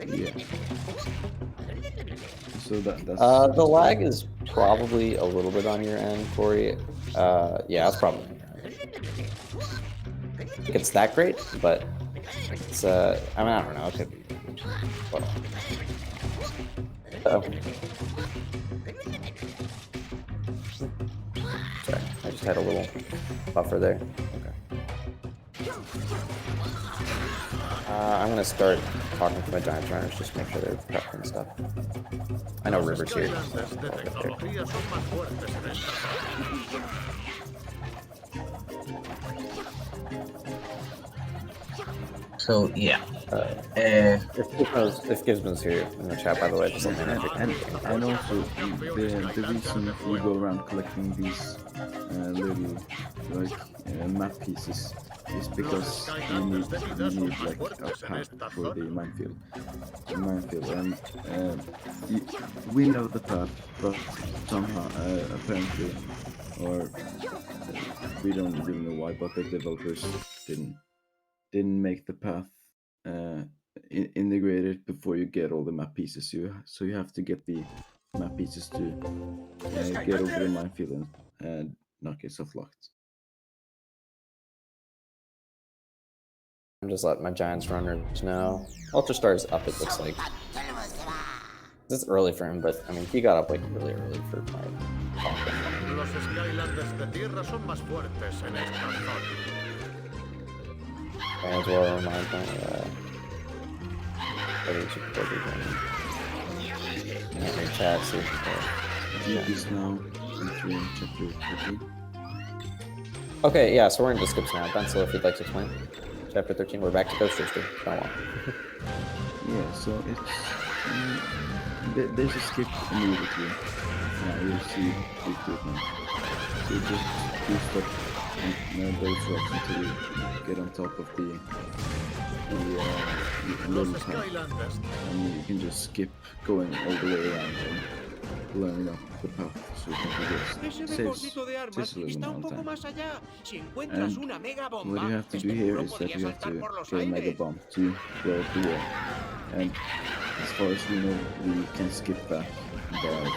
Yeah. So that's the lag is probably a little bit on your end, Corey. Yeah, it's probably on your end. I think it's that great, but it's I mean, I don't know. It could be. Well, sorry, I just had a little buffer there. Okay. I'm gonna start talking to my giant runners just to make sure they're prepped and stuff. I know River's here. Skylanders de tecnología son más fuertes en esta zona. So yeah. If Gizmon's here in the chat, by the way, just let me know. And also, the reason we go around collecting these little map pieces is because you need like a path for the minefield. And we know the path, but somehow apparently, or we don't really know why, but the developers didn't make the path integrated before you get all the map pieces. So you have to get the map pieces to get over the minefield and not get soft locked. I'm just letting my Giants runners know. Ultra Star's up, it looks like. It's early for him, but I mean, he got up like really early for my talk. Los Skylanders de tierra son más fuertes en esta zona. As well remind my chat. Is now entering chapter 13. Okay, yeah, so we're into skips now. Benzel, if you'd like to explain. Chapter 13, we're back to Ghost Rooster. Go on. Yeah, so it's there's a skip immediately. Now you'll see the equipment. So you just boost up those rocks until you get on top of the little path. And you can just skip going all the way around and blowing up the path so you can progress. Saves a little amount of time. And what you have to do here is that you have to get a mega bomb to blow up the wall. And as far as we know, we can skip that by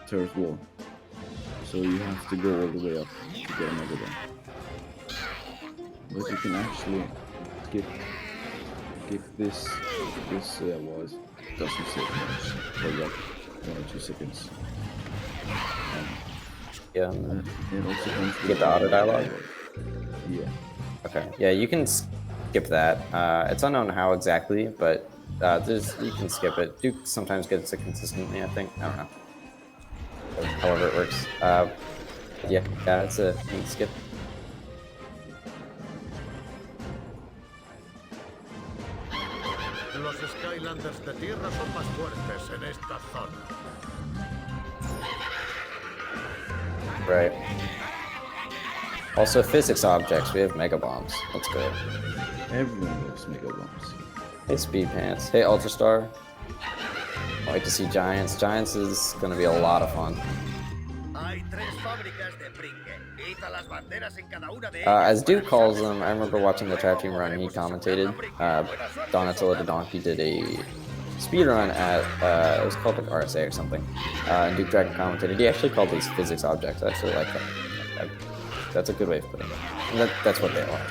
turret wall. So you have to go all the way up to get a mega bomb. But you can actually skip this was doesn't save much for like 1 or 2 seconds. Yeah. It also comes with get the auto dialogue. Yeah. Okay. Yeah, you can skip that. It's unknown how exactly, but you can skip it. Duke sometimes gets it consistently, I think. I don't know. However it works. Yeah, it's a neat skip. Los Skylanders de tierra son más fuertes en esta zona. Right. Also, physics objects. We have mega bombs. Let's go. Everyone loves mega bombs. Hey, Speed Pants. Hey, Ultra Star. I like to see Giants. Giants is gonna be a lot of fun. As Duke calls them, I remember watching the chat team run and he commentated. Donatello the Donkey did a speed run at, it was called like RSA or something. And Duke Dragon commentated. He actually called these physics objects. I actually like that. That's a good way of putting it. And that's what they are.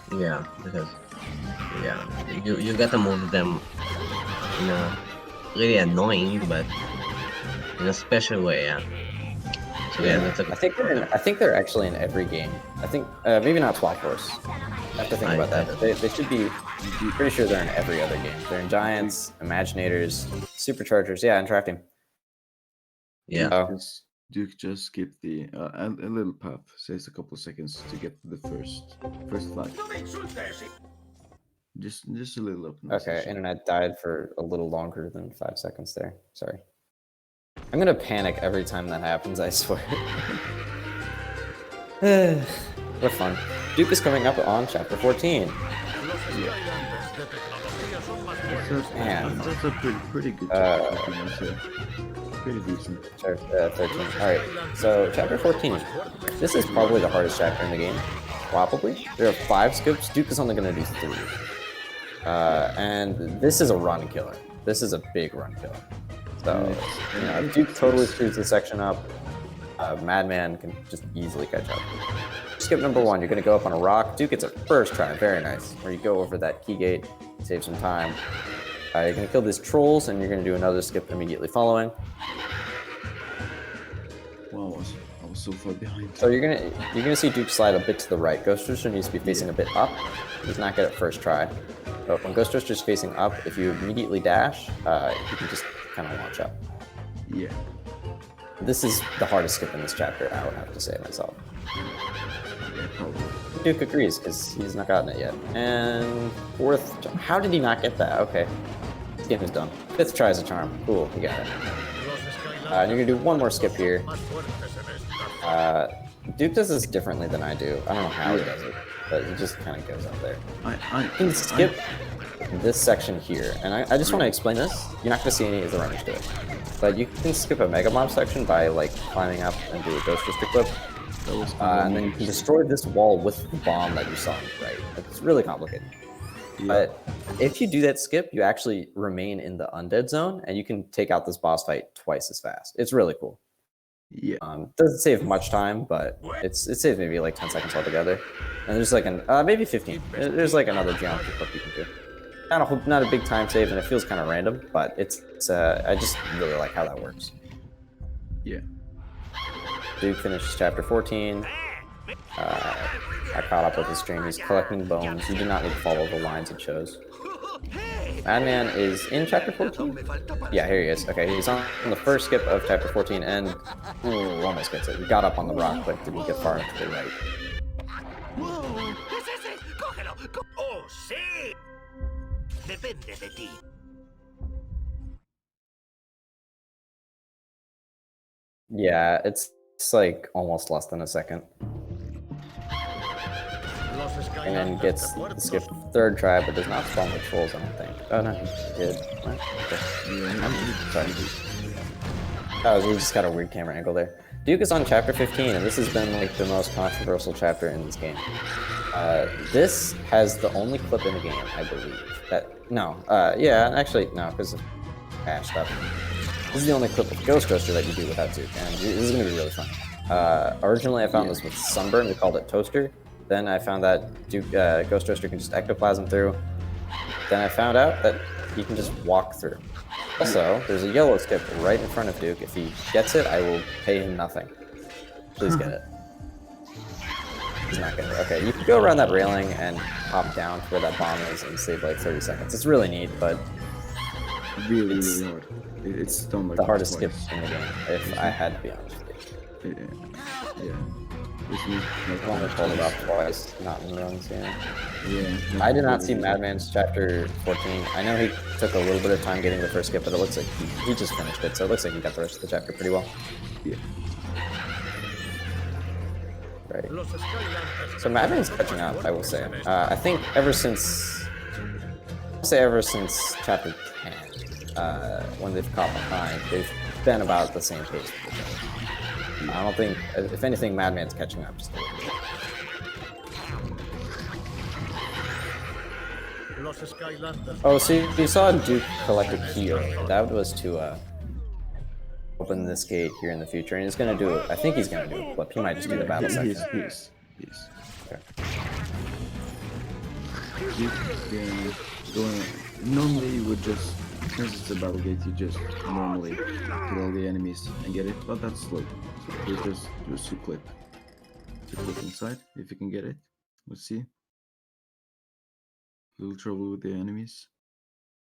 So. Yeah, because you gotta move them in a really annoying but in a special way, yeah. So yeah, that's a I think they're actually in every game. I think maybe not Swap Force. I have to think about that. But they should be. Pretty sure they're in every other game. They're in Giants, Imaginators, Superchargers, yeah, and Track Team. Yeah. Duke just skipped the a little path. Says a couple of seconds to get the first flag. Just a little up. Okay, internet died for a little longer than 5 seconds there. Sorry. I'm gonna panic every time that happens, I swear. What fun. Duke is coming up on chapter 14. Man. That's a pretty good chapter. Pretty decent. Chapter 13. Alright, so chapter 14. This is probably the hardest chapter in the game. Probably. There are 5 skips. Duke is only gonna do 3. And this is a run killer. This is a big run killer. So, you know, if Duke totally screws this section up, Madman can just easily catch up. Skip number 1, you're going to go up on a rock. Duke gets a first try, very nice. Where you go over that key gate, save some time. You're going to kill these trolls, and you're going to do another skip immediately following. Wow, I was so far behind. So you're gonna see Duke slide a bit to the right. Ghost Rooster needs to be facing a bit up. He does not get it first try. But when Ghost Rooster is facing up, if you immediately dash, you can just kind of launch up. Yeah. This is the hardest skip in this chapter, I would have to say myself. Yeah, probably. Duke agrees, because he's not gotten it yet. And 4th, how did he not get that? Okay, this game is done. 5th try is a charm. Cool, he got it. And you're gonna do one more skip here. Duke does this differently than I do. I don't know how he does it, but he just kind of goes up there. You can skip this section here, and I just want to explain this. You're not gonna see any of the runners do it, but you can skip a Mega Bomb section by like climbing up and do a Ghost Rooster clip. And then you can destroy this wall with the bomb that you saw on the right. It's really complicated. Yeah. But if you do that skip, you actually remain in the undead zone, and you can take out this boss fight twice as fast. It's really cool. Yeah. Doesn't save much time, but it saves maybe like 10 seconds altogether. And there's like maybe 15. There's like another geometry clip you can do. Not a big time save, and it feels kind of random, but it's I just really like how that works. Yeah. Duke finishes chapter 14. I caught up with his stream. He's collecting bones. You do not need to follow the lines it shows. Madman is in chapter 14? Yeah, here he is. Okay, he's on the first skip of chapter 14 and almost gets it. He got up on the rock, but didn't get far enough to the right. Yeah, it's like almost less than a second. And then gets the skip 3rd try, but does not spawn the trolls, I don't think. Oh no, he did. What? Okay. Sorry. We just got a weird camera angle there. Duke is on chapter 15, and this has been like the most controversial chapter in this game. This has the only clip in the game, I believe. Yeah, actually, no, because of Ash stuff. This is the only clip of Ghost Roaster that you do without Duke, and this is going to be really fun. Originally, I found this with Sunburn. We called it Toaster. Then I found that Ghost Roaster can just ectoplasm through. Then I found out that he can just walk through. Also, there's a yellow skip right in front of Duke. If he gets it, I will pay him nothing. Please get it. He's not getting it. Okay, you can go around that railing and hop down to where that bomb is and save like 30 seconds. It's really neat, but really hard. It's done like the hardest skip in the game, if I had to be honest with you. Yeah. I've only pulled it off twice, not in runs, yeah. Yeah. I did not see Madman's chapter 14. I know he took a little bit of time getting the first skip, but it looks like he just finished it, so it looks like he got the rest of the chapter pretty well. Yeah. Right. So Madman's catching up, I will say. I think ever since chapter 10, when they've caught behind, they've been about the same pace. I don't think, if anything, Madman's catching up just a little bit. Oh, so you saw Duke collect a key earlier. That was to open this gate here in the future, and he's gonna do it. I think he's gonna do a flip. He might just do the battle section. Yes. Okay. Normally you would just, since it's a battle gate, you just normally kill all the enemies and get it, but that's slow. So please just do a two-clip inside, if you can get it. Let's see. A little trouble with the enemies.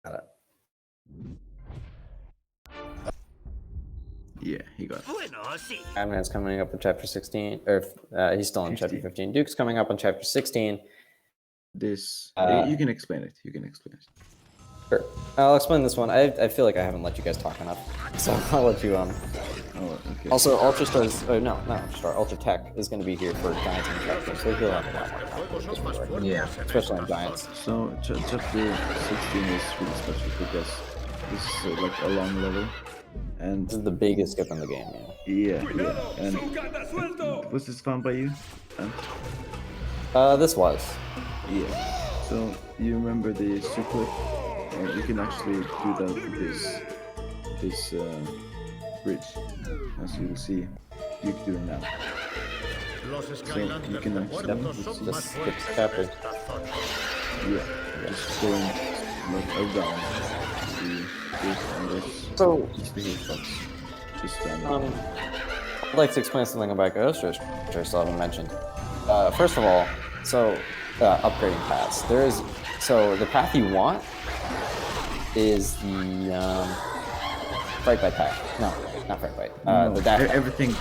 Got it. Yeah, he got it. Madman's coming up in chapter 16, or he's still in chapter 15. Duke's coming up on chapter 16. This, you can explain it. Sure. I'll explain this one. I feel like I haven't let you guys talk enough, so I'll let you Oh, okay. Also, Ultra Star's not Ultra Star. Ultra Tech is going to be here for Giants and Chapter, so he'll have a lot more confidence, Yeah. especially on Giants. So chapter 16 is really special because this is like a long level, and This is the biggest skip in the game. Yeah. yeah. And was this found by you? This was. Yeah. So you remember the circlet? You can actually do that with this bridge, as you will see. You can do it now. Los So you Skylanders can de actually Puerto son This más skips fuertes en chapter. esta zona. yeah, just going like around the this and this. So, Just the hitbox. Just stand there. I'd like to explain something about Ghost, which I still haven't mentioned. First of all, upgrading paths. So the path you want is the Fright Bite path. No, not Fright Bite. The dash. Everything.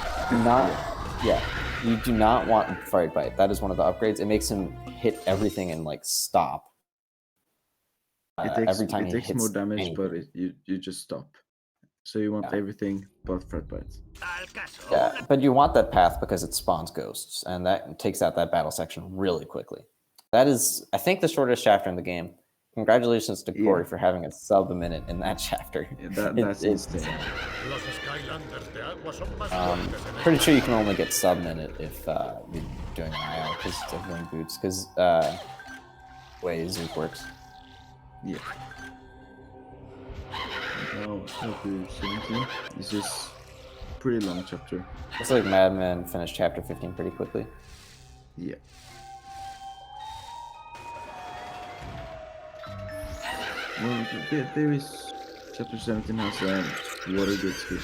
You do not want Fright Bite. That is one of the upgrades. It makes him hit everything and like stop. Every time he takes hits more damage, anything. but you just stop. So you want Yeah. everything but Fred Bites. Yeah, but you want that path because it spawns ghosts, and that takes out that battle section really quickly. That is, I think, the shortest chapter in the game. Congratulations to Corey for having a sub a minute in that chapter. Yeah, that's insane. Los Skylanders de agua son más fuertes en Pretty sure you can only get sub minute if you're doing an IL because of wing boots, because the way Zook works. Yeah. Now, chapter 17. This is a pretty long chapter. Looks like Madman finished chapter 15 pretty quickly. Yeah. Well, there is chapter 17 has a water gate skip.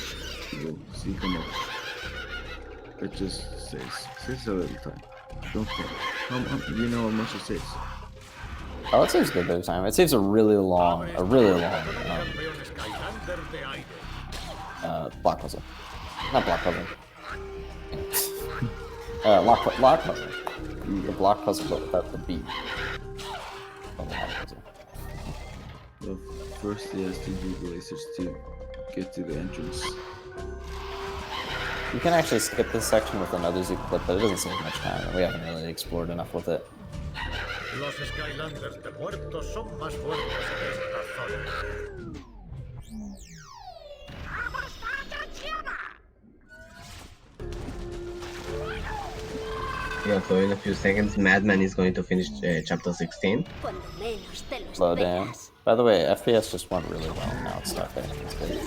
You will see come up. It just says a little time. Don't care. You know how much it saves. Oh, it saves a good bit of time. It saves a really long campeón Skylander de aire. block puzzle. Not block puzzle. Lock puzzle. The block puzzle, but without the beat. The lock puzzle. Well, first he has to do the lasers to get to the entrance. You can actually skip this section with another Zook clip, but it doesn't save much time, and we haven't really explored enough with it. Los Skylanders de Puerto son más fuertes en esta zona. Yeah, so in a few seconds, Madman is going to finish chapter 16. Slow down. By the way, FPS just went really well. Now it's stuck there. It's good.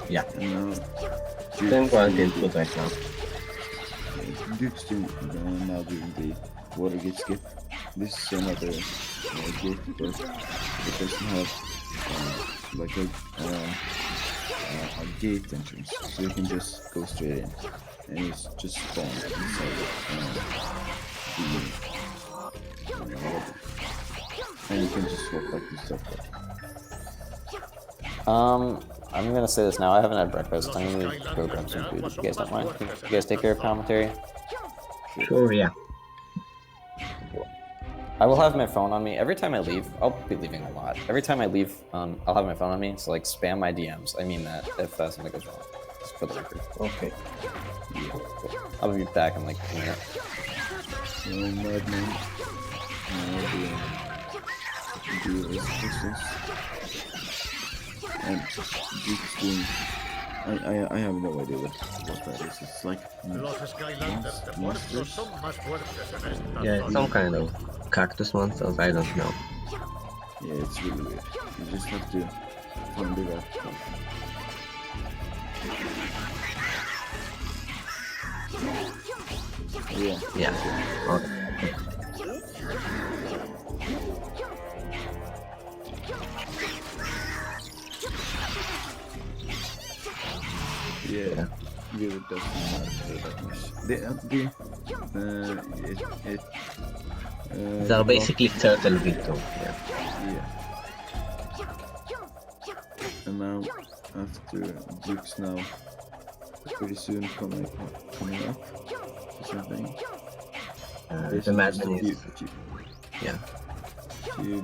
Yeah, And now, then quarantine good right now. Duke's doing now doing the water gate skip. This is another gate, but it doesn't have like a gate entrance, so you can just go straight in, and it's just spawn inside the water. And you can just swap like this stuff. I'm gonna say this now. I haven't had breakfast. I'm gonna go grab some food. If you guys don't mind, can you guys take care of commentary? Sure, yeah. I will have my phone on me every time I leave. I'll be leaving a lot. Every time I leave, I'll have my phone on me. So like spam my DMs. I mean that if something goes wrong, just for the record. Okay. I'll be back in like a minute. No Madman. Do resistance. And Duke's doing. I have no idea what that is. It's like Los Skylanders de Puerto son más fuertes en esta Yeah, it's zona. some kind of cactus monsters, I don't know. yeah, it's really weird. You just have to find it out. Yeah. Yeah. Okay. Yeah. Really doesn't matter that much. They're basically turtle victims. Yeah. Yeah. And now, after Duke's now pretty soon coming up or something. The Madman is. few Yeah.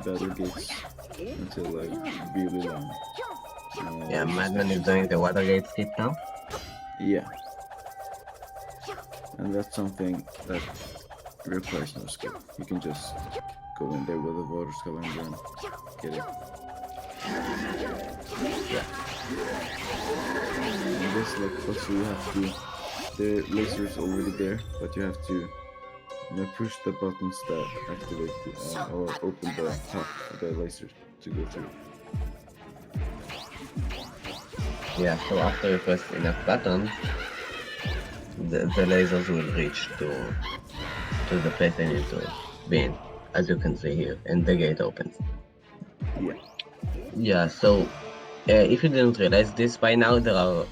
battle gates until like really long. Yeah, Madman is doing the Watergate skip now. Yeah. And that's something that requires no skill. You can just go in there with a water scavenger and get it. Yeah. And this, like, also you have to. The laser is already there, but you have to push the buttons that activate or open the top of the laser to go through. Yeah, so after you press enough buttons, the lasers will reach to the place they need to be in, as you can see here, and the gate opens. Yeah. Yeah, so if you didn't realize this by now, there are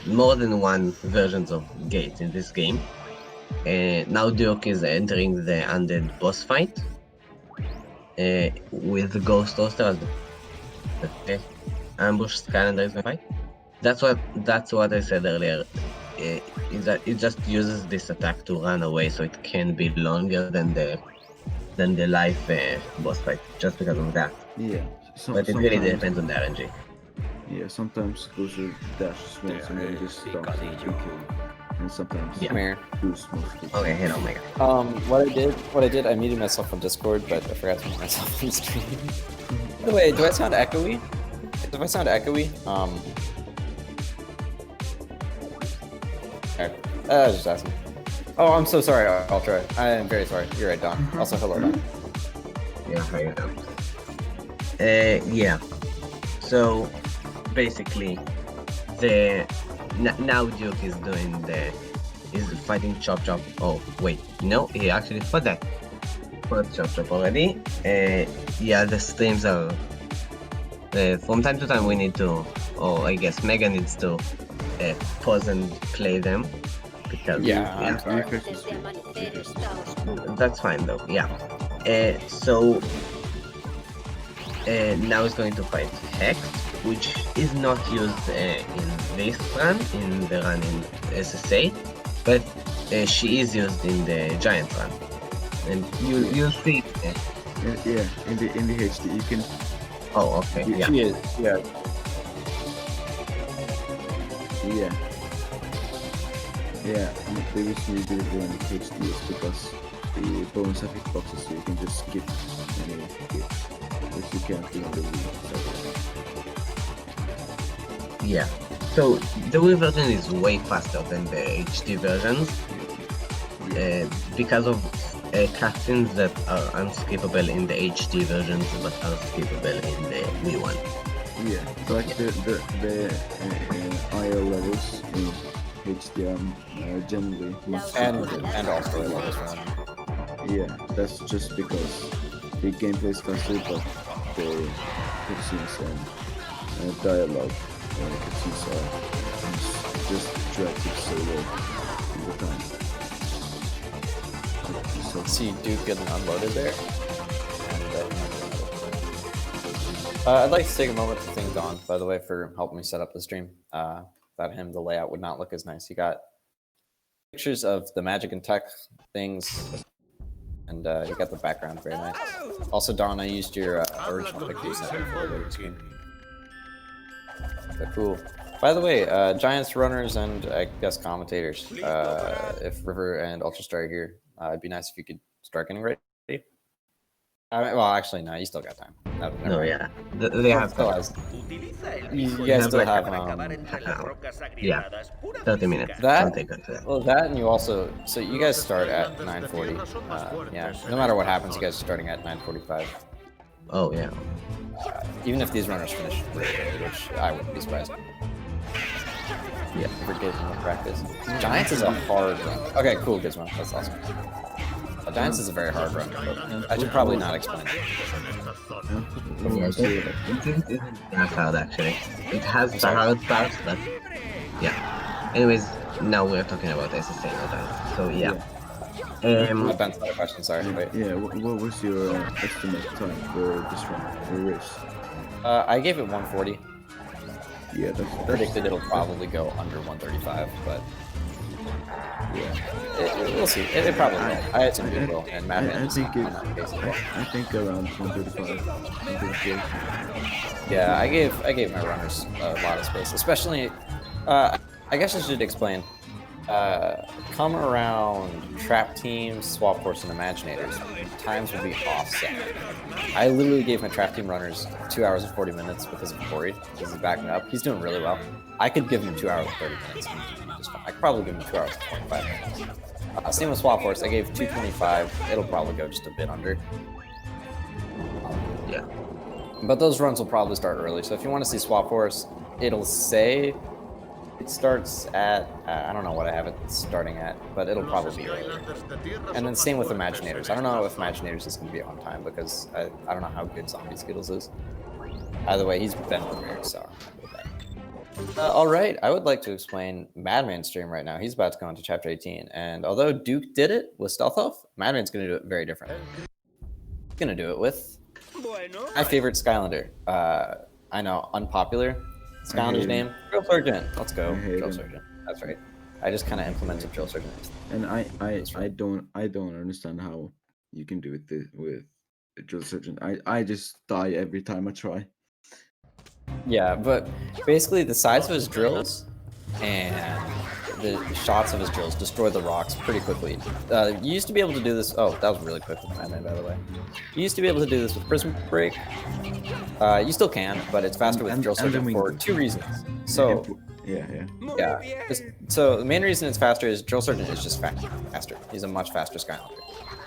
more than one versions of gates in this game. Now Duke is entering the undead boss fight with the Ghost Toaster as the ambush Skylanders is gonna fight. That's what I said earlier. Is that it just uses this attack to run away, so it can be longer than the live boss fight, just because of that. Yeah. But it really depends on the RNG. Yeah, sometimes goes with dashes once and then just stops and kill. And sometimes Yeah. Come here. boosts most of Okay, hello, Mega. What I did, I muted myself on Discord, but I forgot to mute myself on stream. By the way, do I sound echoey? If I sound echoey, okay. I was just asking. Oh, I'm so sorry, Ultra. I am very sorry. You're right, Don. Also, hello, Don. Yeah, how you know? Yeah. So basically, now Duke is fighting Chop Chop. Oh wait, no, he actually fought Chop Chop already. Yeah, the streams are. From time to time we need to, or I guess Mega needs to pause and play them because Yeah. that's fine though. Yeah. So now he's going to fight Hex, which is not used in this run, in the run in SSA, but she is used in the Giant run, and you'll see. Yeah, in the HD you can. Oh, okay. Yeah. She is. Yeah. Yeah. Yeah, and the reason we do it in HD is because the bonus have hitboxes, so you can just skip any hits, which you can't do on the Wii. Yeah. So the Wii version is way faster than the HD versions because of cutscenes that are unskippable in the HD versions but are skippable in the Wii one. Yeah, like the IO levels in HDM generally much And simpler. also levels run. Yeah, that's just because the gameplay is faster, but the cutscenes and dialogue cutscenes are just dragged it so low all the time. So, See Duke getting unloaded there. I'd like to take a moment to thank Don, by the way, for helping me set up the stream. Without him, the layout would not look as nice. He got pictures of the magic and tech things, and he got the background very nice. Also, Don, I used your original pictures for the loading screen. But cool. By the way, Giants runners and I guess commentators, if River and Ultrastar are here, it'd be nice if you could start getting ready. Well, actually, no, you still got time. No, yeah. They have Still has, you guys still have, yeah, 30 minutes. That- Don't take it to that. well, that and you also, so you guys start at 9:40. Yeah, no matter what happens, you guys are starting at 9:45. Oh, yeah. Even if these runners finish really early, which I wouldn't be surprised. Yeah. For Gizmo practice. Giants is a hard run. Okay, cool, Gizmo. That's awesome. Giants is a very hard run, but I should probably not explain it. Yeah, it isn't that hard actually. It has the hard parts, but yeah. Anyways, now we're talking about SSA, not Giants. So yeah. Ben's got a question, sorry. Wait. yeah, what was your estimate time for this run, or race? I gave it 140. Yeah, that's Predicted it'll probably go under 135, but We'll see. It probably will. I assume it will. And Madman I think it. on that case as well. I think around 135, 134. Yeah, I gave my runners a lot of space, especially. I guess I should explain. Come around trap teams, swap force, and imaginators. Times would be offset. I literally gave my trap team runners 2 hours and 40 minutes because of Corey, because he's backing up. He's doing really well. I could give him 2 hours and 30 minutes. And he'd be just fine. I could probably give him 2 hours and 25 minutes. Same with swap force. I gave 225. It'll probably go just a bit under. Yeah. But those runs will probably start early. So if you want to see swap force, it'll say it starts at, I don't know what I have it starting at, but it'll probably be earlier. And then same with Imaginators. I don't know if Imaginators is going to be on time because I don't know how good Zombie Skittles is. Either way, he's been premiered, so I'm with that. All right, I would like to explain Madman's stream right now. He's about to go into Chapter 18, and although Duke did it with Stealth Elf, Madman's going to do it very different. He's going to do it with my favorite Skylander. I know, unpopular. Skylander's name, Drill Sergeant. Let's go, Drill Sergeant. That's right. I just kind of implemented Drill Sergeant. And I don't understand how you can do it with Drill Sergeant. I just die every time I try. Yeah, but basically the size of his drills and the shots of his drills destroy the rocks pretty quickly. You used to be able to do this. Oh, that was really quick with Madman, by the way. You used to be able to do this with Prism Break. You still can, but it's faster with Drill Sergeant for 2 reasons. So, yeah. So the main reason it's faster is Drill Sergeant is just faster. He's a much faster Skylander.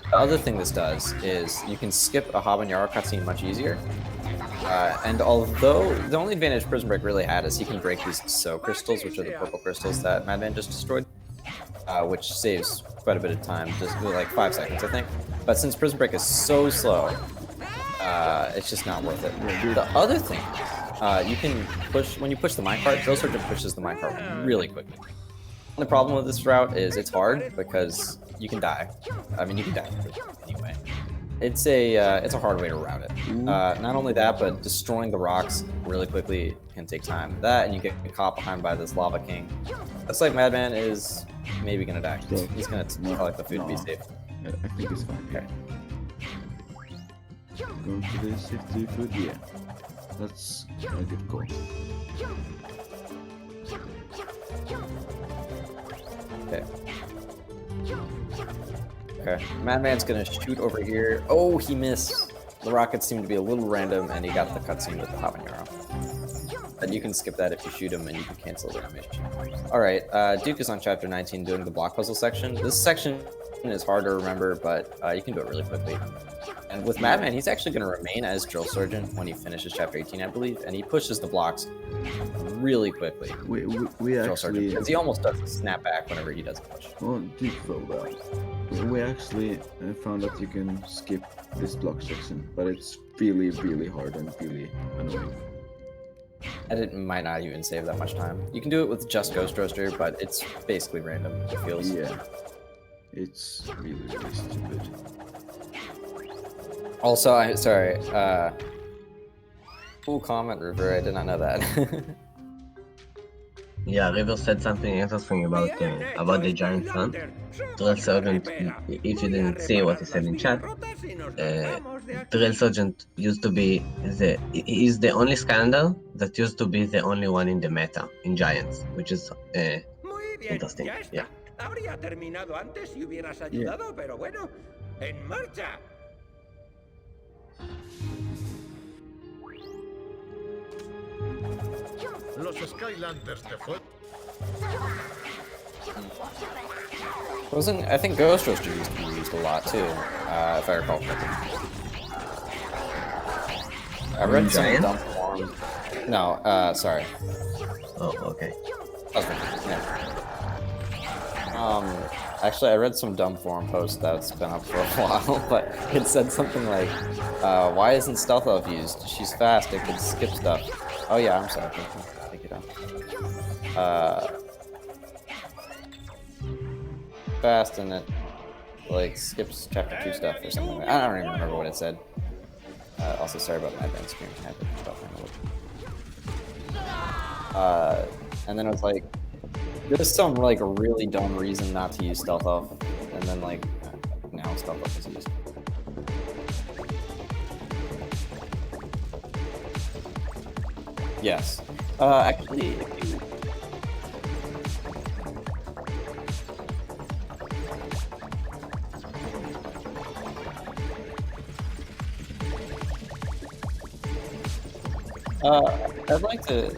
The other thing this does is you can skip a Habanero cutscene much easier. And although the only advantage Prism Break really had is he can break these So crystals, which are the purple crystals that Madman just destroyed, which saves quite a bit of time, just like 5 seconds, I think. But since Prism Break is so slow, it's just not worth it. The other thing, you can push, when you push the minecart, Drill Sergeant pushes the minecart really quickly. The problem with this route is it's hard because you can die. I mean, you can die anyway. It's a hard way to route it. Not only that, but destroying the rocks really quickly can take time. That, and you get caught behind by this Lava King. Looks like Madman is maybe gonna die. He's gonna collect the food to be safe. I think it's fine. Okay. Going for the safety food, yeah. That's a good call. Okay. Okay. Madman's gonna shoot over here. Oh, he missed. The rockets seem to be a little random, and he got the cutscene with the habanero. But you can skip that if you shoot him, and you can cancel the damage. Alright, Duke is on Chapter 19 doing the block puzzle section. This section is hard to remember, but you can do it really quickly. And with Madman, he's actually going to remain as Drill Sergeant when he finishes Chapter 18, I believe, and he pushes the blocks really quickly. We actually... Because he almost does snap back whenever he does a push. Well, Duke fell down. We actually found that you can skip this block section, but it's really, really hard and really annoying. And it might not even save that much time. You can do it with just Ghost Roaster, but it's basically random, it feels. Yeah. It's really, really stupid. Also, sorry, cool comment, River, I did not know that. Yeah, River said something interesting about the giant sun. Drill Sergeant, if you didn't see what he said in chat, Drill Sergeant used to be he's the only Skylander that used to be the only one in the meta in Giants, which is interesting. Yeah. Habría terminado antes si hubieras ayudado, pero bueno, en marcha. Los Skylanders de fuego. I think Ghost Roaster used to be used a lot too, if I recall correctly. I read some dump form. No, sorry. Oh, okay. Yeah. Actually, I read some dumb forum post that's been up for a while, but it said something like, why isn't Stealth Elf used? She's fast, it can skip stuff. Oh yeah, I'm sorry, take it down. Fast and it, like, skips chapter 2 stuff or something. I don't even remember what it said. Also, sorry about my advanced screen. I had to stop. And then it was like, There's some like really dumb reason not to use stealth elf, and then like now stealth elf is used. Yes. Actually, I'd like to.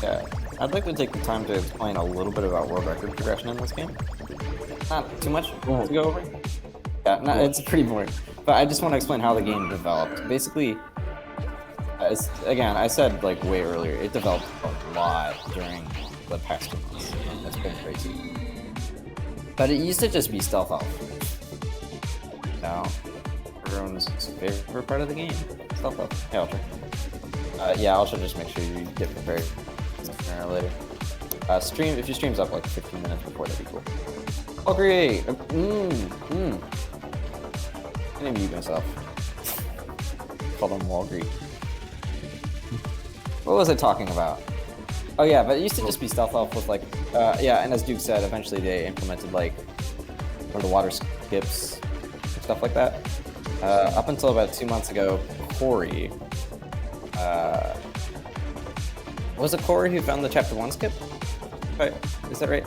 Yeah, I'd like to take the time to explain a little bit about world record progression in this game. Not too much to go over. Yeah, no, it's pretty boring. But I just want to explain how the game developed. Basically, again, I said like way earlier, it developed a lot during the past 2 months. That's been crazy. But it used to just be stealth elf. Now, everyone's favorite part of the game, stealth elf. Hey, Ultra. Yeah, Ultra, just make sure you get prepared sooner or later. If your stream's up like 15 minutes before, that'd be cool. Oh, great! I didn't mute myself. Called him Walgreet. What was I talking about? Oh yeah, but it used to just be stealth elf with like, yeah, and as Duke said, eventually they implemented like underwater skips, stuff like that. Up until about 2 months ago, Corey, was it Corey who found the chapter 1 skip? Right, is that right?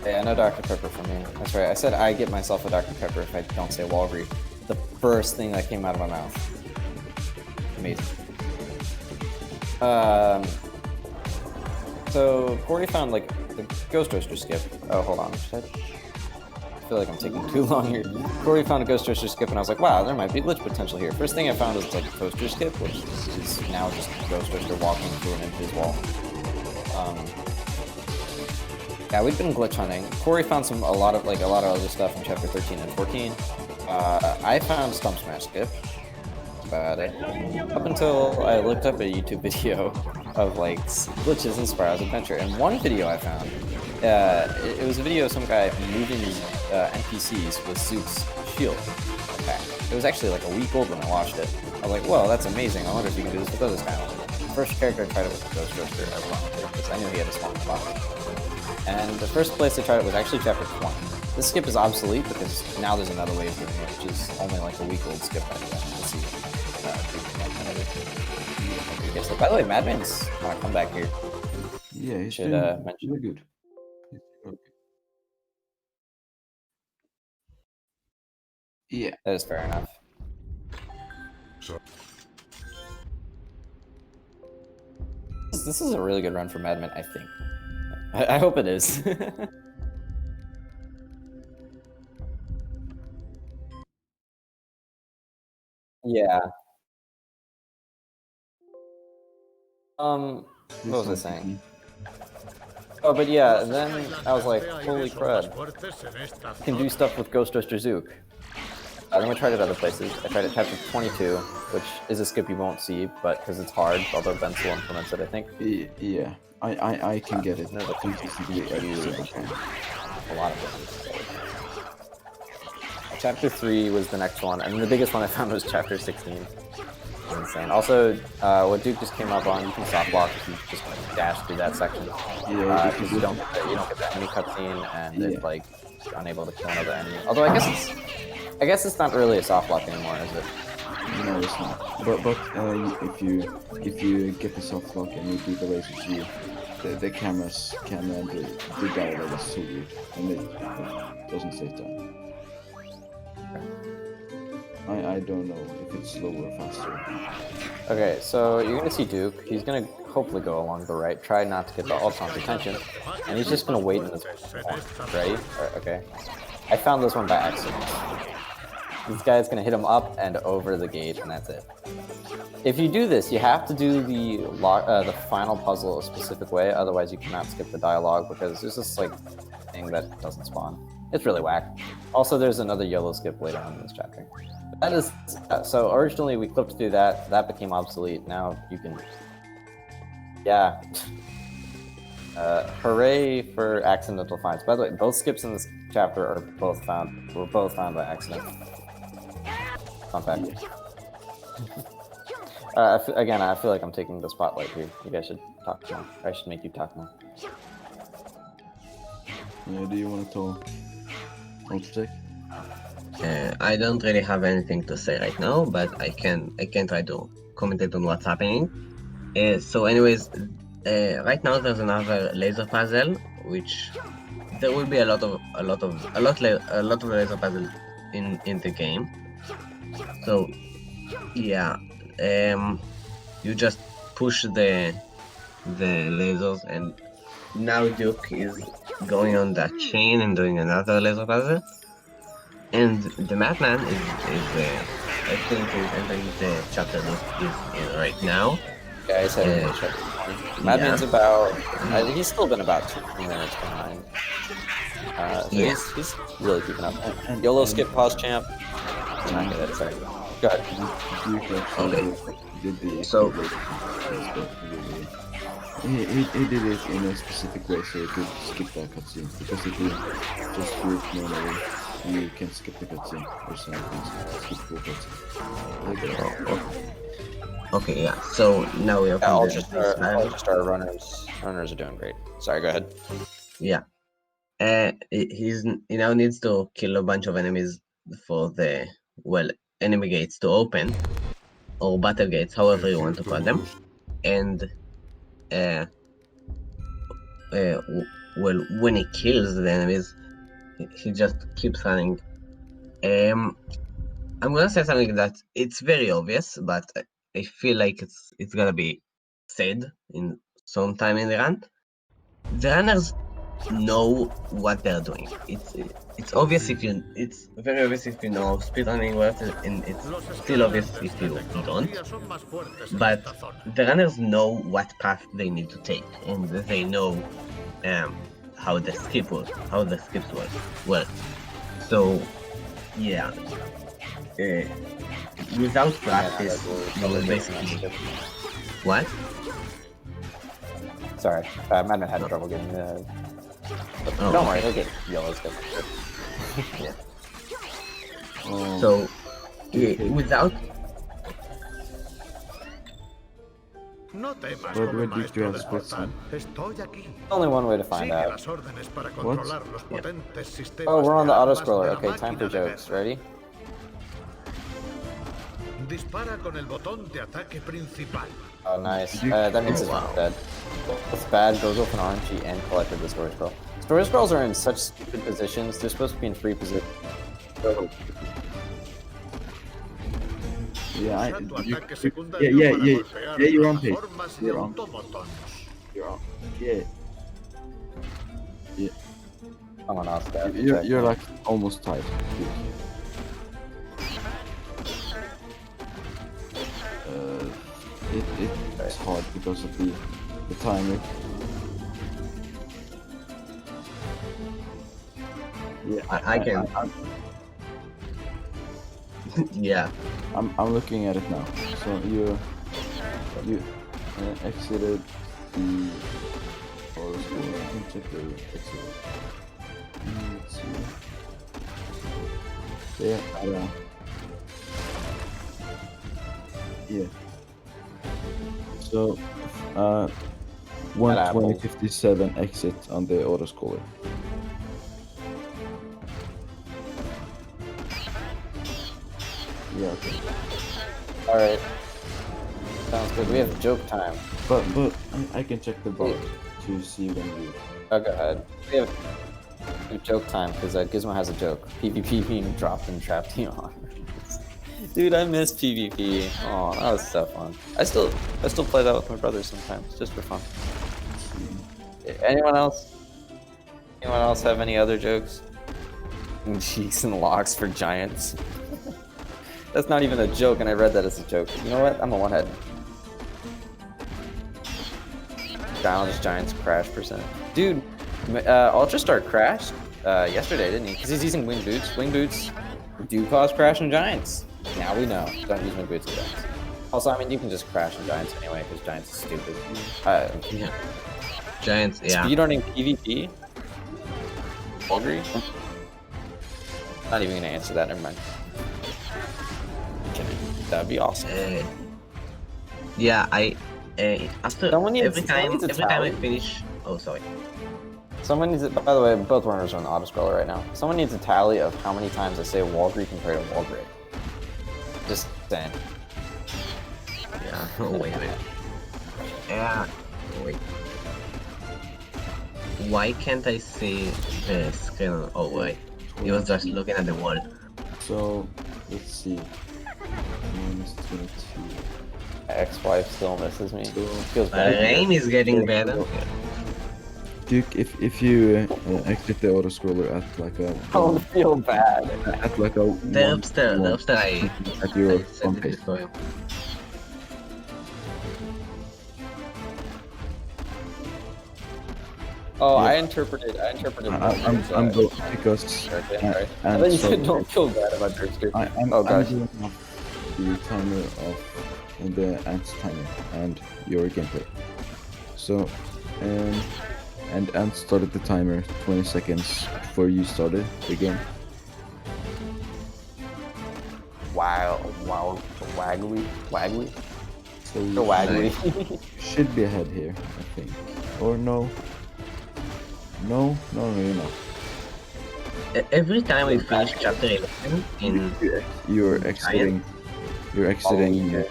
Yeah, no Dr. Pepper for me. That's right. I said I get myself a Dr. Pepper if I don't say Walgreet. The first thing that came out of my mouth. Amazing. So Corey found like the Ghost Roaster skip. Oh, hold on. I feel like I'm taking too long here. Corey found a Ghost Roaster skip, and I was like, wow, there might be glitch potential here. First thing I found was like a Toaster skip, which is now just Ghost Roaster walking through an infinite wall. Yeah, we've been glitch hunting. Corey found a lot of other stuff in chapter 13 and 14. I found Stump Smash skip. That's about it. Up until I looked up a YouTube video of like glitches in Spyro's Adventure, and one video I found, it was a video of some guy moving NPCs with Zook's shield. Okay. It was actually like a week old when I watched it. I was like, whoa, that's amazing. I wonder if you can do this with other Skylanders. The first character I tried it with the Ghost Roaster, ironically, because I knew he had a small spot. And the first place I tried it was actually chapter 20. This skip is obsolete because now there's another way of doing it, which is only like a week old skip. Let's see. By the way, Madman's want to come back here. Yeah, he's should mention. Really good. Okay. Yeah, That is fair enough. This is a really good run for Madman, I think. I hope it is. Yeah. What was I saying? Oh, but yeah, then I was like, holy crud. I can do stuff with Ghost Roaster Zook. Then we tried it other places. I tried it chapter 22, which is a skip you won't see, but because it's hard, although Ben still implements it, I think. Yeah, I can get it. No, but consistently every single time. A lot of it. Chapter 3 was the next one, and the biggest one I found was chapter 16. Insane. Also, what Duke just came up on, you can soft block if you just dash through that section. Yeah, because you don't get the enemy cutscene, and it's like you're unable to kill another enemy. Although I guess it's not really a soft block anymore, is it? No, it's not. But if you get the soft block and you do the laser view, the cameras can do dialogue is so weird, and it doesn't save time. I don't know if it's slower or faster. Okay, so you're gonna see Duke. He's gonna hopefully go along the right, try not to get the Ultron's attention, and he's just gonna wait in this corner. Ready? Okay. I found this one by accident. This guy's gonna hit him up and over the gate, and that's it. If you do this, you have to do the final puzzle a specific way, otherwise you cannot skip the dialogue, because there's this like thing that doesn't spawn. It's really whack. Also, there's another yellow skip later on in this chapter. That is, so originally we clipped through that became obsolete. Now you can, yeah. Hooray for accidental finds. By the way, both skips in this chapter were both found by accident. Fun fact. Again, I feel like I'm taking the spotlight here. You guys should talk more. I should make you talk more. Yeah, do you want to tell Ultratech? I don't really have anything to say right now, but I can try to commentate on what's happening. So anyways, right now there's another laser puzzle, which there will be a lot of laser puzzle in the game. So yeah, you just push the lasers, and now Duke is going on that chain and doing another laser puzzle. And the Madman is I think is entering the chapter Duke is in right now. Yeah, he's heading to check. Madman's about. He's still been about 2 minutes behind. So he's really keeping up. YOLO skip pause champ. Not good. Sorry. Go ahead. So he did it in a specific way so he could skip that cutscene. Because if you just do it normally, you can skip the cutscene or something. Skip the cutscene. okay, yeah. So now we are. Ultra runners are doing great. Sorry, go ahead. Yeah. He now needs to kill a bunch of enemies for the enemy gates to open, or battle gates, however you want to call them. And when he kills the enemies, he just keeps running. I'm gonna say something that it's very obvious, but I feel like it's gonna be said in some time in the run. The runners know what they're doing. It's obvious it's very obvious if you know speedrunning works, and it's still obvious if you don't. But the runners know what path they need to take, and they know how the skips work. So yeah, without practice, you will basically what? Sorry, Madman had trouble getting the. Don't worry, he'll get YOLO skip. Yeah. So without. But where did you have split some? Only one way to find out. What? Oh, we're on the auto scroller. Okay, time for jokes. Ready? Dispara con el botón de ataque principal. Oh, nice. That means it's not dead. It's bad. Goes off an RNG and collected the story scroll. Story scrolls are in such stupid positions. They're supposed to be in 3 positions. Yeah, you're on pace. You're on. Yeah. Someone else there. You're like almost tied. It's hard because of the timer. Yeah, I can. Yeah. I'm looking at it now. So you exited the forest. I can check the exit. Let's see. Yeah, yeah. So 120.57 exit on the autoscaler. Yeah, okay. Alright. Sounds good. We have joke time. But I can check the bar to see when you. Oh, go ahead. We have joke time because Gizmo has a joke. PvP being dropped and trapped on. Dude, I miss PvP. Oh, that was so fun. I still play that with my brothers sometimes, just for fun. Anyone else? Anyone else have any other jokes? Cheeks and locks for giants. That's not even a joke, and I read that as a joke. You know what? I'm a one-head. Challenge Giants crash percent. Dude, Ultrastar crashed yesterday, didn't he? Because he's using wing boots. Wing boots do cause crash in Giants. Now we know. Don't use wing boots in Giants. Also, I mean, you can just crash in Giants anyway, because Giants is stupid. Yeah. Giants, yeah. Speedrunning PvP? Agree? Not even gonna answer that, never mind. That'd be awesome. Yeah, after Someone needs- every someone time needs a every time I tally. finish. Oh, sorry. Someone needs it. By the way, both runners are on the auto scroller right now. Someone needs a tally of how many times I say wall grid compared to wall grid. Just saying. Yeah. Oh, wait a minute. Yeah. Wait. Why can't I see the screen? Oh wait, he was just looking at the wall. So let's see. -22. Ex-wife still misses me. So, Feels bad. Rain is getting better. Duke, if you exit the auto scroller at like a Don't feel bad. at like a The upstairs, at your I said front it page. before. Oh, Yeah. I interpreted. I'm going because Right. and And then you so- said don't feel bad about Trickster. I'm Oh, gosh. going off the timer of the Ants timer and your gameplay. So, and Ant started the timer 20 seconds before you started the game. Wow, waggly. So The waggly. you should be ahead here, I think. Or no? No, you're not. Every time I finish chapter 11 in You're exiting. You're exiting okay.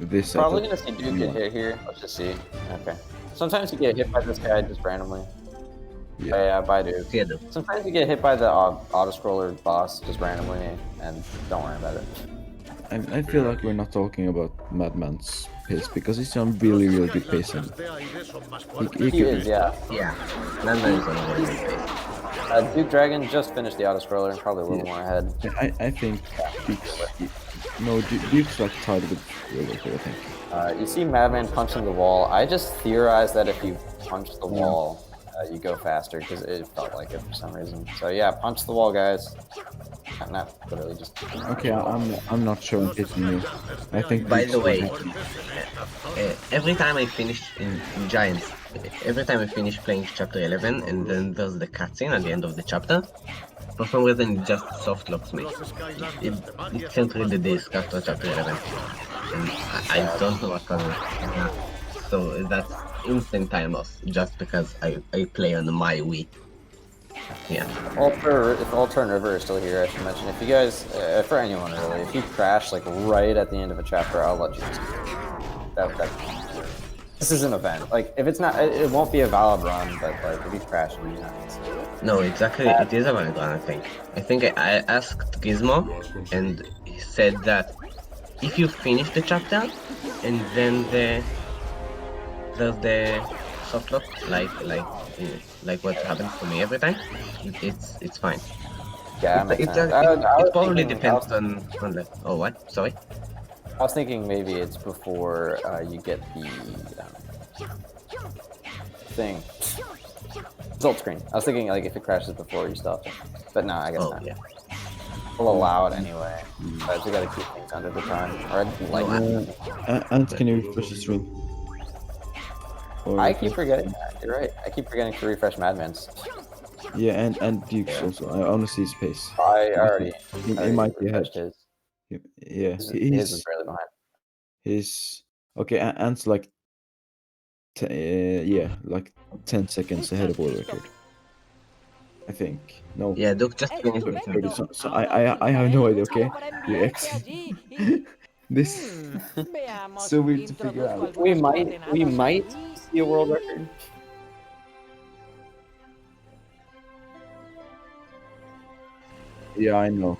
this. Probably setup. gonna see Duke get hit here. Let's just see. Okay. Sometimes you get hit by this guy just randomly. Yeah. Yeah, bye, Duke. yeah, though. Sometimes you get hit by the auto scroller boss just randomly, and don't worry about it. I feel like we're not talking about Madman's pace because he's on really good pace. And De aire son más he fuertes. He is, yeah. Yeah, Nanda is on a very good pace. Duke Dragon just finished the auto scroller and probably a little more ahead. I think Duke's like tied with Roboco, I think. You see Madman punching the wall. I just theorized that if you punch the wall, you go faster because it felt like it for some reason. So yeah, punch the wall, guys. Not literally just. Okay, I'm not sure I'm hitting you. I think. By Duke's the way, gonna- every time I finish in Giants, every time I finish playing chapter 11 and then there's the cutscene at the end of the chapter, for some reason it just soft locks me. It can't read the disc after chapter 11. And I don't know what's going on. So that's instant time loss just because I play on my Wii. Yeah. If Alter and River are still here, I should mention. If you guys, for anyone really, if you crash like right at the end of a chapter, I'll let you. This is an event. Like if it's not, it won't be a valid run. But like if you crash, you know. No, exactly. It is a valid one, I think. I think I asked Gizmo, and he said that if you finish the chapter, and then there's the soft lock, like what happens to me every time, it's fine. Yeah, that makes It sense. I was probably thinking- depends on the. Oh, what? Sorry. I was thinking maybe it's before you get the thing. Result screen. I was thinking like if it crashes before you stop it. But no, I guess Oh, not. yeah. We'll allow it anyway. But we gotta keep things under the time. Or I'd like Ant, can you refresh the stream? Or I keep forgetting that. You're right. I keep forgetting to refresh Madman's. Yeah, and Duke's also. I want to see his pace. I already. He might be ahead. refreshed his. Yeah, His is he's barely behind. okay. Ant's like, yeah, like 10 seconds ahead of world record. I think. No. Yeah, Duke just finished the Sorry, chapter. so I have no idea. Okay, you exit. This so weird to figure out. We might see a world record. Yeah, I know.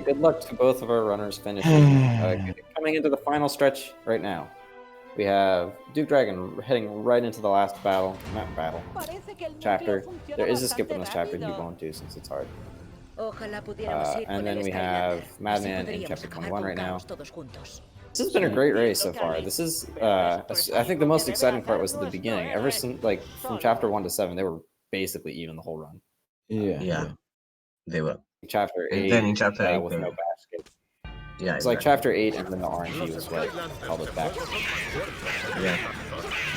Good luck to both of our runners finishing. Coming into the final stretch right now. We have Duke Dragon heading right into the last battle. Not battle. Chapter. There is a skip in this chapter he won't do since it's hard. And then we have Madman in chapter 21 right now. This has been a great race so far. This is, I think the most exciting part was at the beginning. Ever since, like, from chapter 1 to 7, they were basically even the whole run. Yeah. They were. Chapter 8, And then in chapter 8, with no basket. Yeah, It's like chapter 8 and then the RNG was what held it back. Yeah.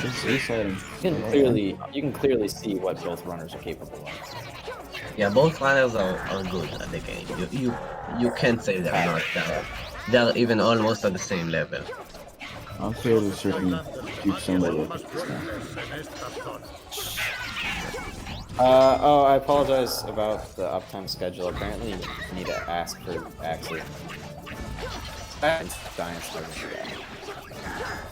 It's exciting. You can clearly see what both runners are capable of. Yeah, both runners are good at the game. You can't say they're not. They're even almost at the same level. I'm fairly certain Duke somewhere Los will más pick this now. fuertes en esta zona. Oh, I apologize about the uptime schedule. Apparently, you need to ask for access. Giants starting to do that.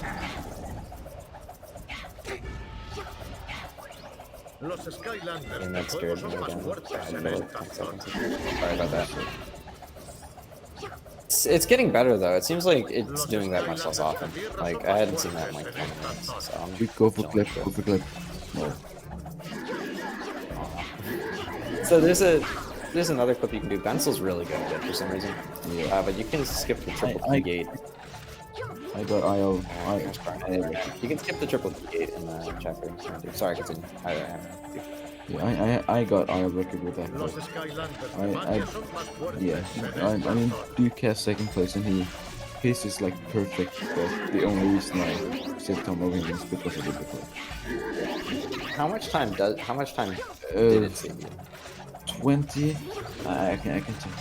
Los Skylanders And de that fuego scared me son más again. fuertes I had en to wait esta 10 zona. seconds. Sorry about that. It's getting better though. It seems like it's doing that much less often. Like I hadn't seen that in like 20 minutes. So I'm Duke, go for feeling clip, good. go for clip. No. So there's another clip you can do. Bensel's really good at it for some reason. Yeah. But you can skip the triple I- P gate. I got IO. You can skip the triple P gate in the chapter. Sorry, continue. Yeah, I got IO record with that. Los But Skylanders de I Magia son más fuertes yeah, en I esta mean zona. Duke has second place and his is like perfect. But the only reason I said Tom over him is because of the before. How much time did it save you? 20. I can check.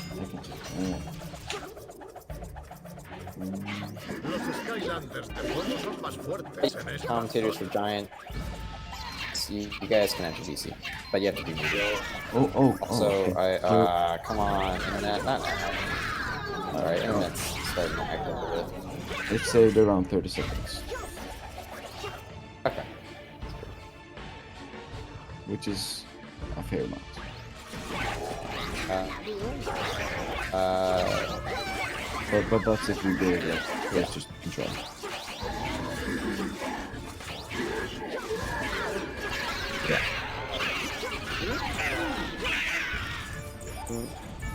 Los Skylanders de fuego son más fuertes en esta Commentators for zona. Giant. You guys can enter DC, but you have to be muted. Oh, So okay. come on, internet, not internet. All right, internet's starting to act up a bit. It saved around 30 seconds, Okay. which is a fair amount. But that's if you do it like let's just control.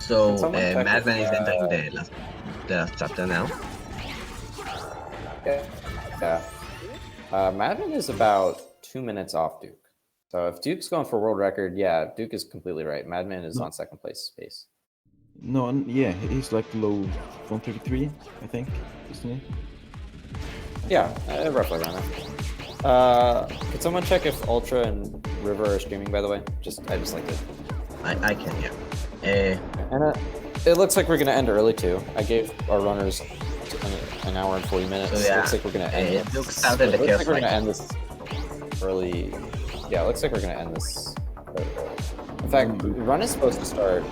So someone check Madman if, is entering the last chapter now. Yeah. Madden is about 2 minutes off Duke. So if Duke's going for world record, yeah, Duke is completely right. Madman is on second place space. No, yeah, he's like low 133, I think, isn't he? Yeah, roughly around there. Could someone check if Ultra and River are streaming, by the way? I just like it. I can, yeah. And it looks like we're going to end early, too. I gave our runners an hour and 40 minutes. So, yeah, Looks like we're going to end Duke started the looks chaos like we're going to fight. end this early. Yeah, it looks like we're going to end this early. In fact, run is supposed to start.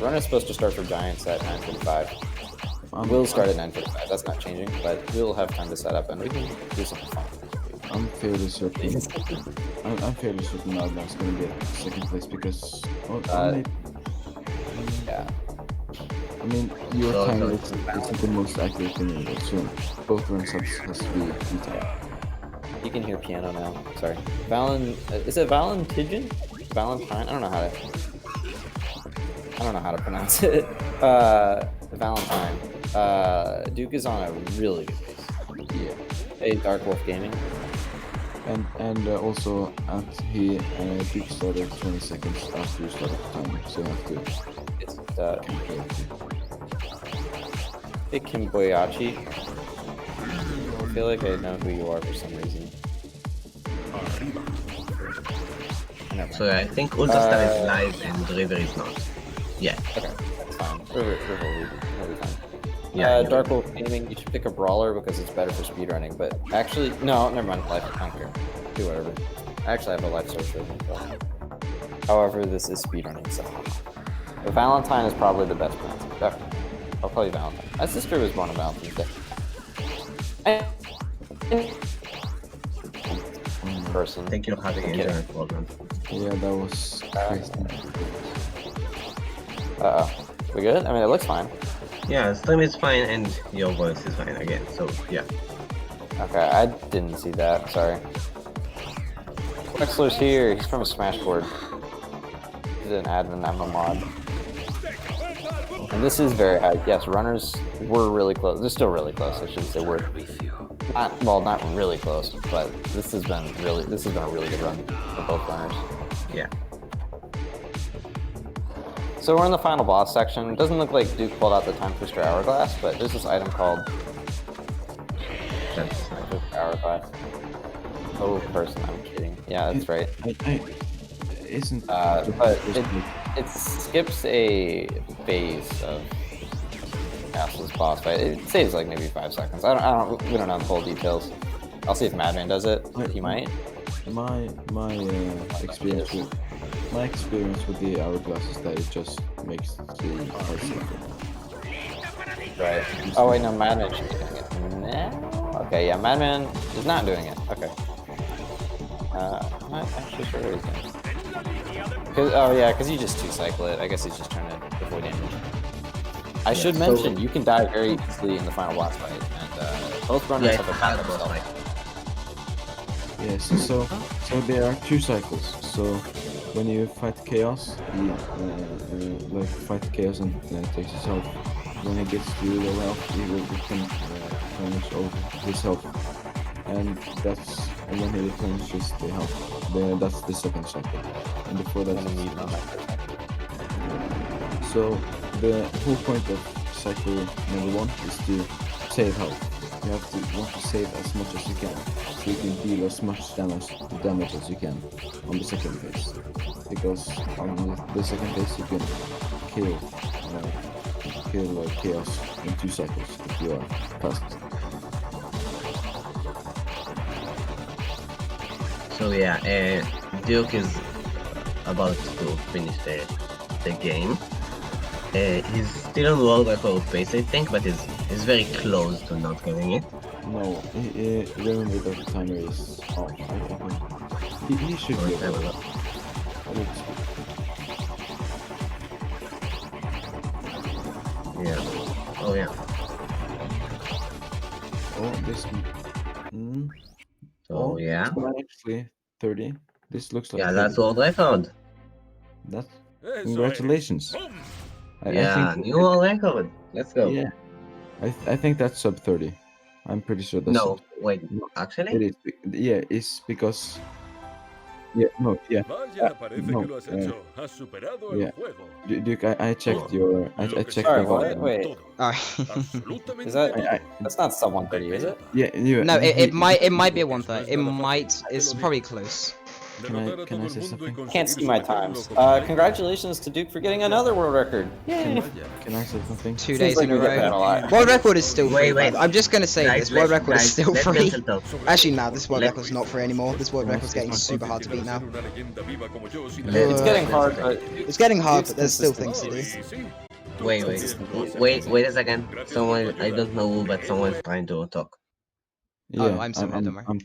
Run is supposed to start for Giants at 9:45. We'll start at 9:45. That's not changing, but we'll have time to set up and we can do something fun. I'm fairly certain. I'm fairly certain Madman's gonna get second place because. Yeah. I mean, your So- time so- isn't the most accurate thing in the world, so both runs has to be detailed. You can hear piano now. Sorry. Is it Valentine? Valentine? I don't know how to pronounce it. Valentine. Duke is on a really good pace. Yeah. Hey, Dark Wolf Gaming. And also Duke started 20 seconds after you started the timer, so you have to It's calculate it. Hey, Kim Boyachi. I feel like I know who you are for some reason. Never mind. So I think Ultrastar is live and River is not. Yeah. Okay, that's fine. River will be fine. Yeah, yeah. Dark Wolf Gaming, you should pick a brawler because it's better for speedrunning, but actually, no, never mind. Life, I don't care. Do whatever. I actually have a life source. However, this is speedrunning, so. But Valentine is probably the best pronunciation. Definitely. I'll call you Valentine. My sister was born on Valentine's Day. Person. Thank you for having an Okay. internet problem. Yeah, that was crazy. Uh-oh. We good? I mean, it looks fine. Yeah, stream is fine and your voice is fine again. So yeah. Okay, I didn't see that. Sorry. Wexler's here. He's from a Smashboard. He's an admin. I'm a mod. And this is very high. Yes, runners were really close. They're still really close. I shouldn't say we're not really close, but this has been a really good run for both runners. Yeah. So we're in the final boss section. It doesn't look like Duke pulled out the Time Twister Hourglass, but there's this item called That's Time Twister Hourglass. Oh, person, I'm kidding. Yeah, that's right. Isn't But it skips a phase of past this boss fight. It saves like maybe 5 seconds. We don't know the full details. I'll see if Madman does it. He might. My experience with the hourglass is that it just makes the fight safer. Right. Oh wait, no, Madman should be doing it. No? Okay, yeah, Madman is not doing it. Okay. I'm not actually sure what he's doing. Because you just 2-cycle it. I guess he's just trying to avoid damage. I should mention, you can die very easily in the final boss fight, and both runners have a bad themselves. Yes, so there are 2 cycles. So when you fight chaos, he fight chaos and takes his health. When he gets to low health, he will replenish over his health, and when he replenishes the health, that's the second cycle. And before that, so the whole point of cycle number 1 is to save health. You want to save as much as you can, so you can deal as much damage as you can on the second phase. Because on the second phase you can kill chaos in 2 cycles if you are fast. So yeah, Duke is about to finish the game. He's still on world record pace, I think, but he's very close to not getting it. No, remember that the timer is off. I think he should be able to. Yeah. Oh yeah. Oh, this. So yeah. It's not actually 30. This looks like. Yeah, 30. that's world record. That's congratulations. Yeah, new world record. Let's go. Yeah, I think that's sub 30. I'm pretty sure that's. No, wait. It Actually? is. Yeah, it's because. Yeah, no, yeah. Yeah. Duke, I checked your. I checked Sorry, your. what? Wait. Is that? That's not sub 130, is it? Yeah, No, it might be a 130. It's probably close. Can I say something? Can't see my times. Congratulations to Duke for getting another world record. Yay! Can I say something? 2 Seems days like in a we get that a row. lot. World record is still free. Wait. I'm just gonna say Guys, this world let's- record is guys, still let's free. cancel talk. Actually, no, this world Let- record's not free anymore. This world record's getting super hard to beat now. It's getting hard, but It's getting hard, but there's still things to do. Wait a second. Someone, I don't know who, but someone's trying to talk. Yeah, I'm sorry, don't worry. I'm